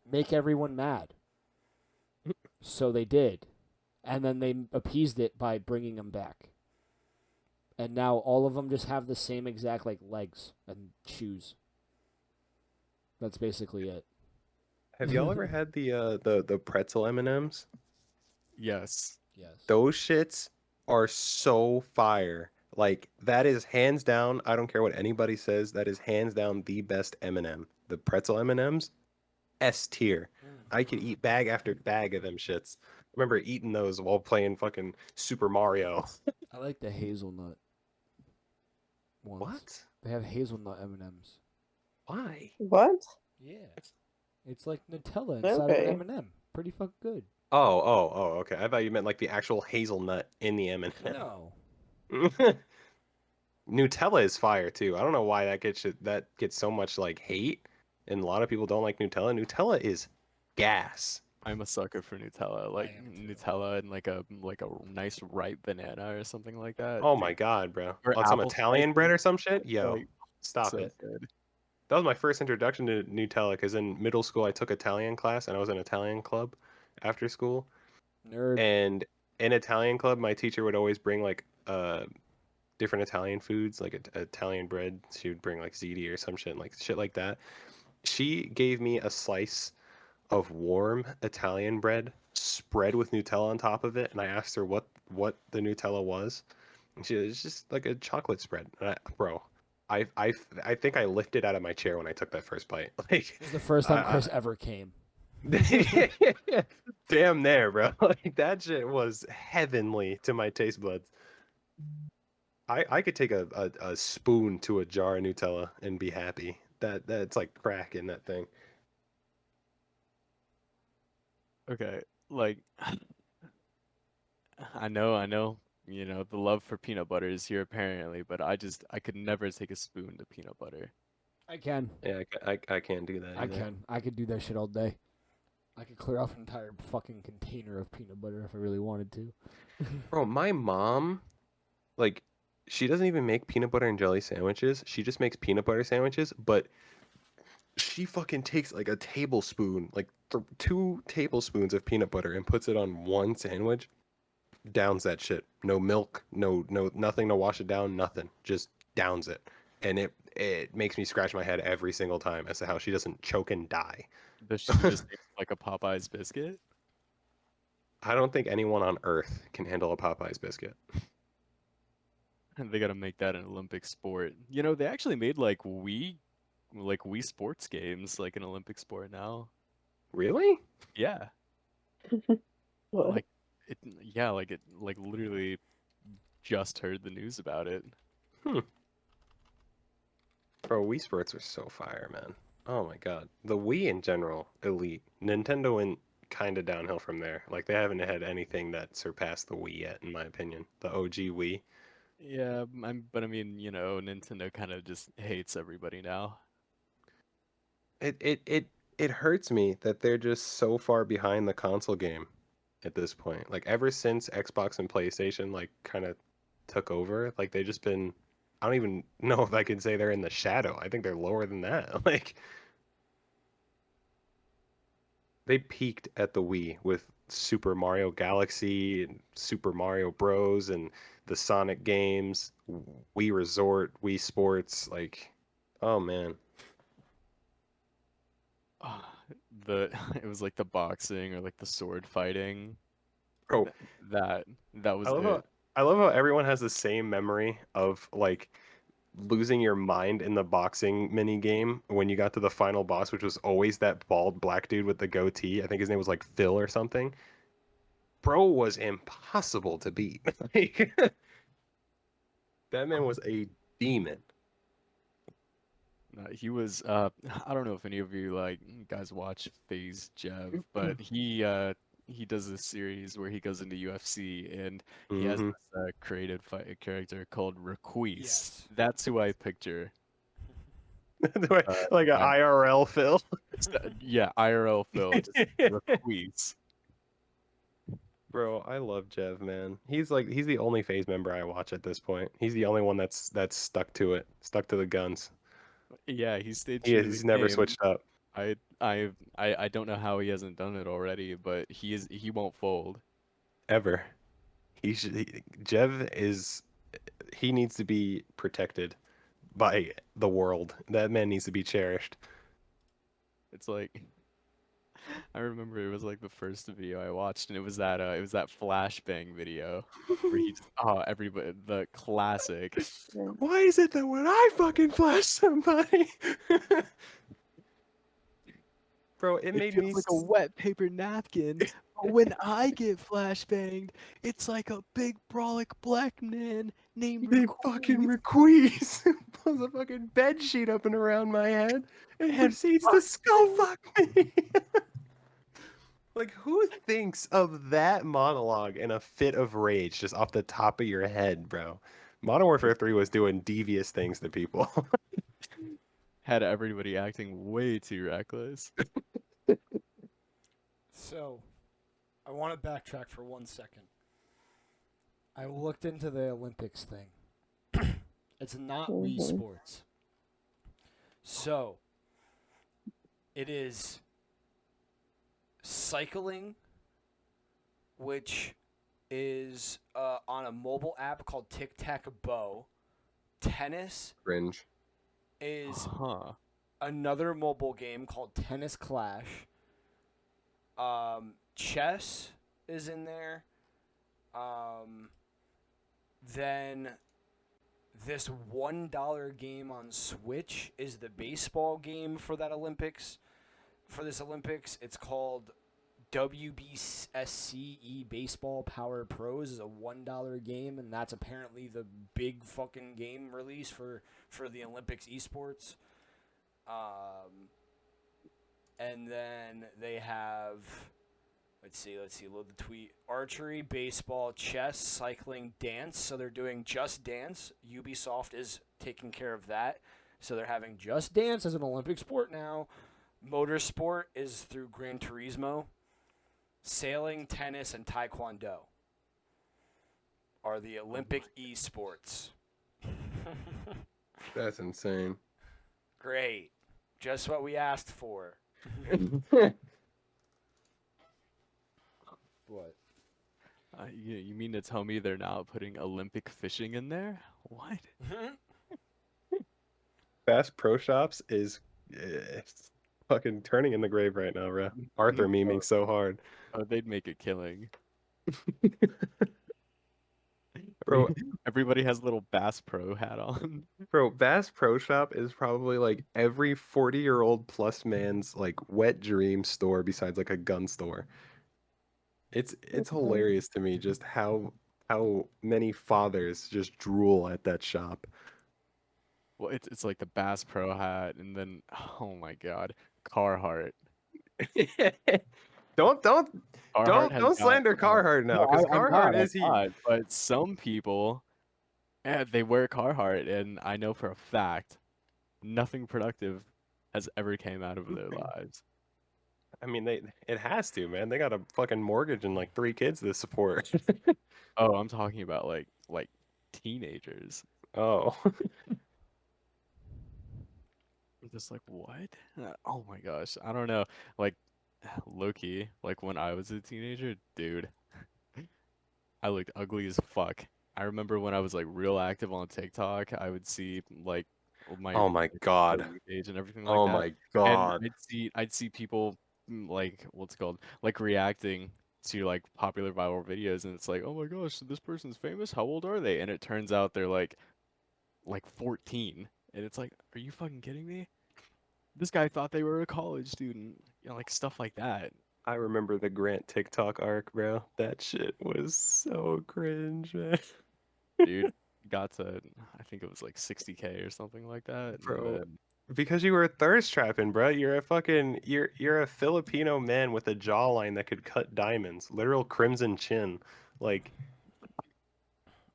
make everyone mad. So they did, and then they appeased it by bringing them back. And now all of them just have the same exact like legs and shoes. That's basically it. Have y'all ever had the pretzel M&Ms? Yes. Yes. Those shits are so fire. Like that is hands down, I don't care what anybody says, that is hands down the best M&M. The pretzel M&Ms, S tier. I could eat bag after bag of them shits. I remember eating those while playing fucking Super Mario. I like the hazelnut ones. What? They have hazelnut M&Ms. Why? What? Yeah. It's like Nutella inside Okay. of an M&M. Pretty fucking good. Oh, okay. I thought you meant like the actual hazelnut in the M&M. No. Nutella is fire too. I don't know why that gets so much like hate, and a lot of people don't like Nutella. Nutella is gas. I'm a sucker for Nutella. Like am too. Nutella and like a nice ripe banana or something like that. Oh Dude. my god, bro! Or On some apple Italian bread slices. or some shit. Yo, Like stop so it. good. That was my first introduction to Nutella because in middle school I took Italian class and I was in Italian club after school. Nerd. And in Italian club, my teacher would always bring like different Italian foods, like Italian bread. She would bring like ziti or some shit like that. She gave me a slice of warm Italian bread spread with Nutella on top of it, and I asked her what the Nutella was, and she was just like a chocolate spread. And I think I lifted out of my chair when I took that first bite. Like, It was the first time I- Chris ever came. damn there, bro. Like that shit was heavenly to my taste buds. I could take a spoon to a jar of Nutella and be happy. That's like crack in that thing. Okay. Like I know, the love for peanut butter is here apparently, but I could never take a spoon to peanut butter. I can. Yeah, I can't do that. I either. can. I could do that shit all day. I could clear off an entire fucking container of peanut butter if I really wanted to. Bro, my mom, like, she doesn't even make peanut butter and jelly sandwiches. She just makes peanut butter sandwiches, but she fucking takes like a tablespoon, like 2 tablespoons of peanut butter and puts it on one sandwich. Downs that shit. No milk, no nothing to wash it down, nothing. Just downs it. And it makes me scratch my head every single time as to how she doesn't choke and die. Does she just make like a Popeye's biscuit? I don't think anyone on earth can handle a Popeye's biscuit. And they gotta make that an Olympic sport. They actually made Wii sports games like an Olympic sport now. Really? Yeah. What? Like like literally just heard the news about it. Bro, Wii Sports are so fire, man. Oh my god. The Wii in general, elite. Nintendo in kind of downhill from there. Like they haven't had anything that surpassed the Wii yet, in my opinion. The OG Wii. Yeah, but I mean, Nintendo kind of just hates everybody now. It hurts me that they're just so far behind the console game at this point. Like ever since Xbox and PlayStation like kind of took over, like they've just been. I don't even know if I can say they're in the shadow. I think they're lower than that. Like they peaked at the Wii with Super Mario Galaxy and Super Mario Bros. And the Sonic games, Wii Resort, Wii Sports. Like, oh man, Ah, the it was like the boxing or like the sword fighting. bro. th- That that I was love how it. everyone has the same memory of like losing your mind in the boxing mini game when you got to the final boss, which was always that bald black dude with the goatee. I think his name was like Phil or something. Bro was impossible to beat. Like, that man was a demon. He was I don't know if any of you like guys watch Phase Jev, but he does this series where he goes into UFC and he has Hmm. this created fight character called Requise. Yes. That's who I picture. Like an When IRL Phil. yeah, IRL Phil, just Requise. Bro, I love Jev, man. He's the only phase member I watch at this point. He's the only one that's stuck to it, stuck to the guns. Yeah, he stayed He true is, to the he's never game. switched up I don't know how he hasn't done it already, but he won't fold. ever. Jev is he needs to be protected by the world. That man needs to be cherished. It's like I remember it was like the first video I watched, and it was that flashbang video where he just everybody the classic. Why is it that when I fucking flash somebody, bro, it It made feels me like a wet paper napkin, but when I get flashbanged, it's like a big brolic black man named they fucking Requise. requeeze. Pulls a fucking bed sheet up and around my head and And proceeds to skull fuck me. Like, who thinks of that monologue in a fit of rage just off the top of your head, bro? Modern Warfare 3 was doing devious things to people. had everybody acting way too reckless. So, I want to backtrack for 1 second. I looked into the Olympics thing. It's not Wii Mhm. Sports. So, it is cycling, which is on a mobile app called Tic Tac Bow. Tennis Cringe. is Huh. another mobile game called Tennis Clash. Chess is in there. Then this $1 game on Switch is the baseball game for that Olympics. For this Olympics, it's called WBSCE Baseball Power Pros. Is a $1 game, and that's apparently the big fucking game release for the Olympics esports. And then they have, let's see, load the tweet. Archery, baseball, chess, cycling, dance. So they're doing Just Dance. Ubisoft is taking care of that. So they're having Just Dance as an Olympic sport now. Motorsport is through Gran Turismo. Sailing, tennis, and taekwondo are the Olympic esports. That's insane. Great. Just what we asked for. What? You mean to tell me they're now putting Olympic fishing in there? What? Bass Pro Shops is it's fucking turning in the grave right now, bro. Arthur memeing so hard. Oh, they'd make a killing. Bro, Everybody has a little Bass Pro hat on. bro, Bass Pro Shop is probably like every 40-year-old plus man's like wet dream store besides like a gun store. It's hilarious to me just how many fathers just drool at that shop. Well, it's like the Bass Pro hat, and then oh my God, Carhartt. Don't Carhartt has don't got slander Carhartt now, no, because I'm not. Carhartt I'm is he. not. But some people, yeah, they wear Carhartt, and I know for a fact nothing productive has ever came out of their lives. I mean, it has to, man. They got a fucking mortgage and like 3 kids to support. Oh, I'm talking about like teenagers. Oh. I'm just like, what? Oh my gosh, I don't know. Like, low-key, like when I was a teenager, dude, I looked ugly as fuck. I remember when I was like real active on TikTok, I would see like Oh my my For god. You page and everything like Oh that, my and god. I'd see people like what's it called like reacting to like popular viral videos, and it's like, oh my gosh, this person's famous. How old are they? And it turns out they're like 14, and it's like, are you fucking kidding me? This guy thought they were a college student, like stuff like that. I remember the Grant TikTok arc, bro. That shit was so cringe, man. Dude got to, I think it was like 60K or something like that, and Bro, then because you were thirst trapping, bro. You're a fucking you're a Filipino man with a jawline that could cut diamonds. Literal crimson chin. Like,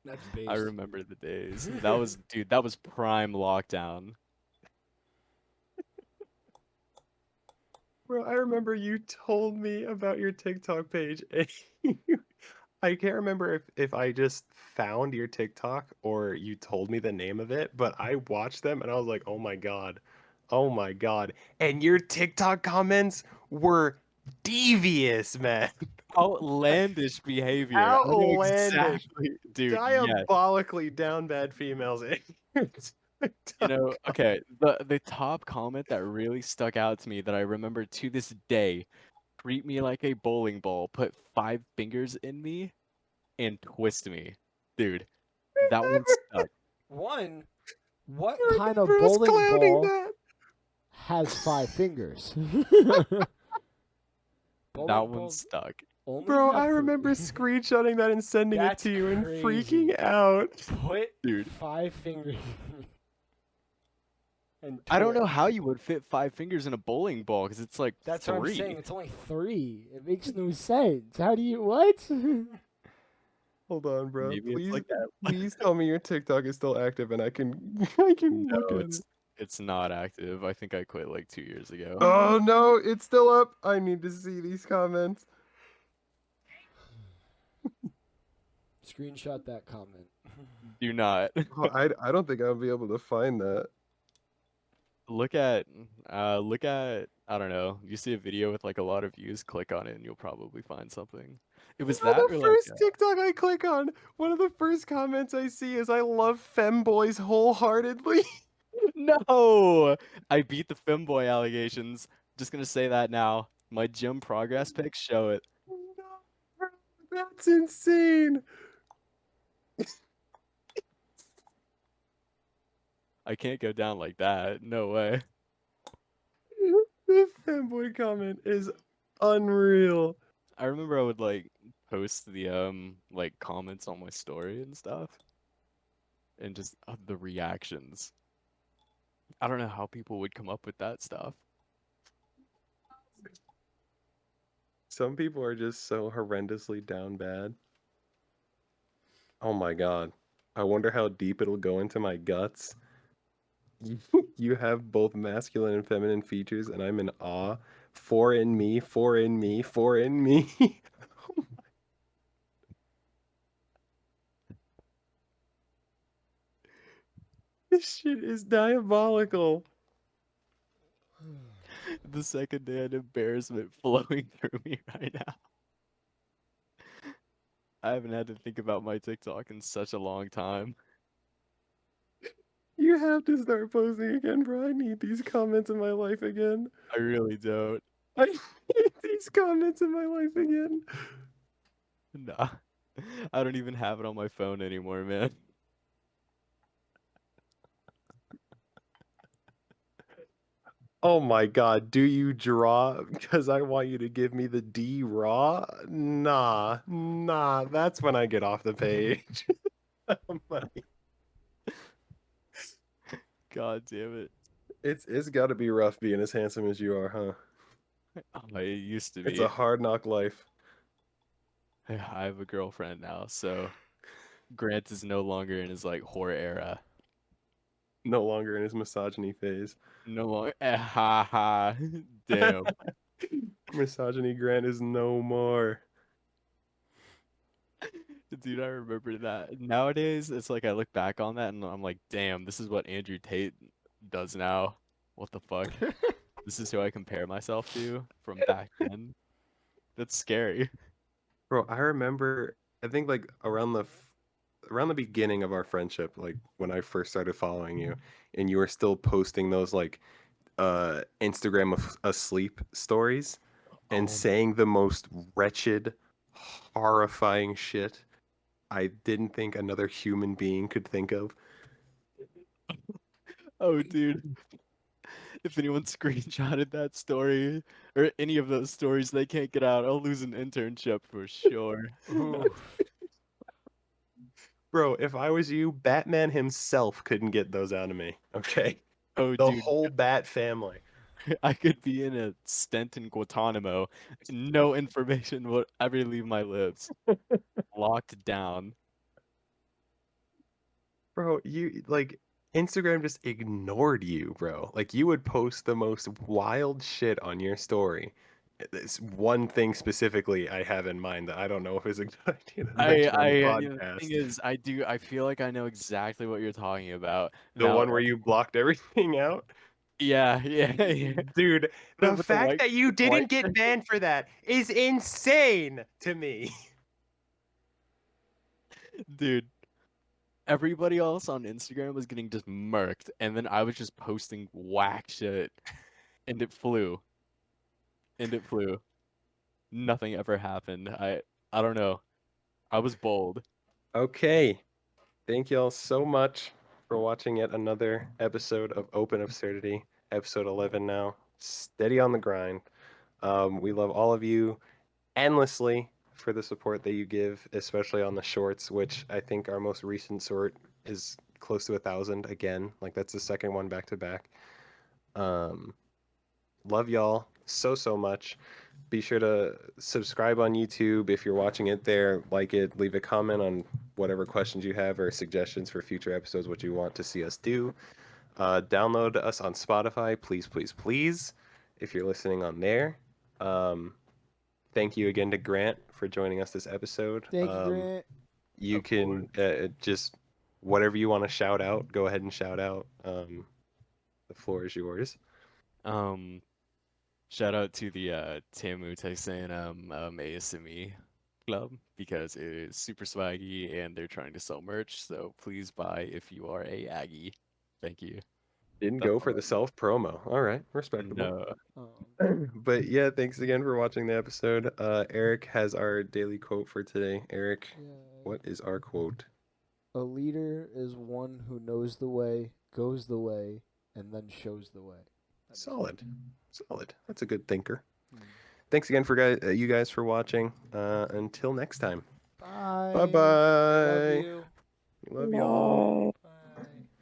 That's I based. remember the days. That was, dude, that was prime lockdown. bro, I remember you told me about your TikTok page and I can't remember if I just found your TikTok or you told me the name of it, but I watched them and I was like, "Oh my god. Oh my god." And your TikTok comments were devious, man. Outlandish behavior. I know Outlandish. exactly, dude. Yes. Diabolically down bad females in your You know, TikTok. okay, the top comment that really stuck out to me that I remember to this day, treat me like a bowling ball, put 5 fingers in me, and twist me. Dude, that one stuck. One, what I kind of remember us bowling clowning ball that. has 5 fingers? That Bowling one balls stuck. only Bro, I have remember 3. screenshotting that and sending it That's to you and crazy. freaking out. Put Dude. 5 fingers and I don't twist. know how you would fit 5 fingers in a bowling ball because it's like That's three. what I'm saying. It's only 3. It makes no sense. How do you what? Hold on, bro. Maybe it's Please, like that. please tell me your TikTok is still active and I can I can look No, at it. it's not active. I think I quit like 2 years ago. Oh no, it's still up. I need to see these comments. Screenshot that comment. Do not. Oh, I don't think I'll be able to find that. Look at I don't know. You see a video with like a lot of views, click on it and you'll probably find something. It was Bro, that the or like first TikTok I click on, one of the first comments I see is I love femboys wholeheartedly. no! I beat the femboy allegations. Just gonna say that now. My gym progress pics show it. No, bro, that's insane. I can't go down like that. No way. The femboy comment is unreal. I remember I would like post the like comments on my story and stuff and just the reactions. I don't know how people would come up with that stuff. Some people are just so horrendously down bad. Oh my god. I wonder how deep it'll go into my guts. You have both masculine and feminine features, and I'm in awe. 4 in me, 4 in me, 4 in me. This shit is diabolical. The second-hand embarrassment flowing through me right now. I haven't had to think about my TikTok in such a long time. You have to start posting again, bro. I need these comments in my life again. I really don't. I need these comments in my life again. Nah. I don't even have it on my phone anymore, man. Oh my god, do you draw? Because I want you to give me the D raw? Nah, that's when I get off the page. Oh my- God damn it. It's got to be rough being as handsome as you are, huh? It used to It's be. a hard knock life. I have a girlfriend now, so Grant is no longer in his like horror era. No longer in his misogyny phase. No longer. Ha ha. Damn. Misogyny Grant is no more. Dude, I remember that. Nowadays, it's like I look back on that and I'm like, damn, this is what Andrew Tate does now. What the fuck? This is who I compare myself to from back then. That's scary. Bro, I remember, I think like around the beginning of our friendship, like when I first started following you, and you were still posting those like Instagram of asleep stories and Oh, saying the most wretched, horrifying shit I didn't think another human being could think of. oh, dude. If anyone screenshotted that story or any of those stories, they can't get out. I'll lose an internship for sure. Ooh. Bro, if I was you, Batman himself couldn't get those out of me. Okay? Oh, The dude, whole Bat family. I could be in a stent in Guantanamo. No information would ever leave my lips. Locked down. Bro, you like Instagram just ignored you, bro. Like you would post the most wild shit on your story. It's one thing specifically I have in mind that I don't know if is a good idea to mention on the The thing podcast. is, I feel like I know exactly what you're talking about. The Now, one where you blocked everything out. yeah, yeah, yeah. Dude, the With the fact white, that you with the white, didn't get banned for that is insane to me. dude. Everybody else on Instagram was getting just murked, and then I was just posting whack shit, and it flew, and it flew. Nothing ever happened. I don't know. I was bold. Okay. Thank y'all so much for watching yet another episode of Open Absurdity, episode 11 now. Steady on the grind. We love all of you endlessly for the support that you give, especially on the shorts, which I think our most recent short is close to 1,000 again. Like that's the second one back to back. Um, love y'all so much. Be sure to subscribe on YouTube if you're watching it there. Like it, leave a comment on whatever questions you have or suggestions for future episodes, what you want to see us do. Download us on Spotify, please, if you're listening on there. Um, thank you again to Grant for joining us this episode. Thank you, Grant. You Of can just whatever you want to shout out, go ahead and shout out. The floor is yours. Um, Shout out to the Tamu Texas A&M ASME club because it is super swaggy and they're trying to sell merch. So please buy if you are a Aggie. Thank you. Didn't That's go all for I the self promo. All right, respectable. No. But yeah, thanks again for watching the episode. Eric has our daily quote for today. Eric, Yeah. what is our quote? A leader is one who knows the way, goes the way, and then shows the way. Solid. Solid. That's a good thinker. Hmm. Thanks again for you guys for watching. Until next time. Bye. Bye bye. Love you. Love y'all.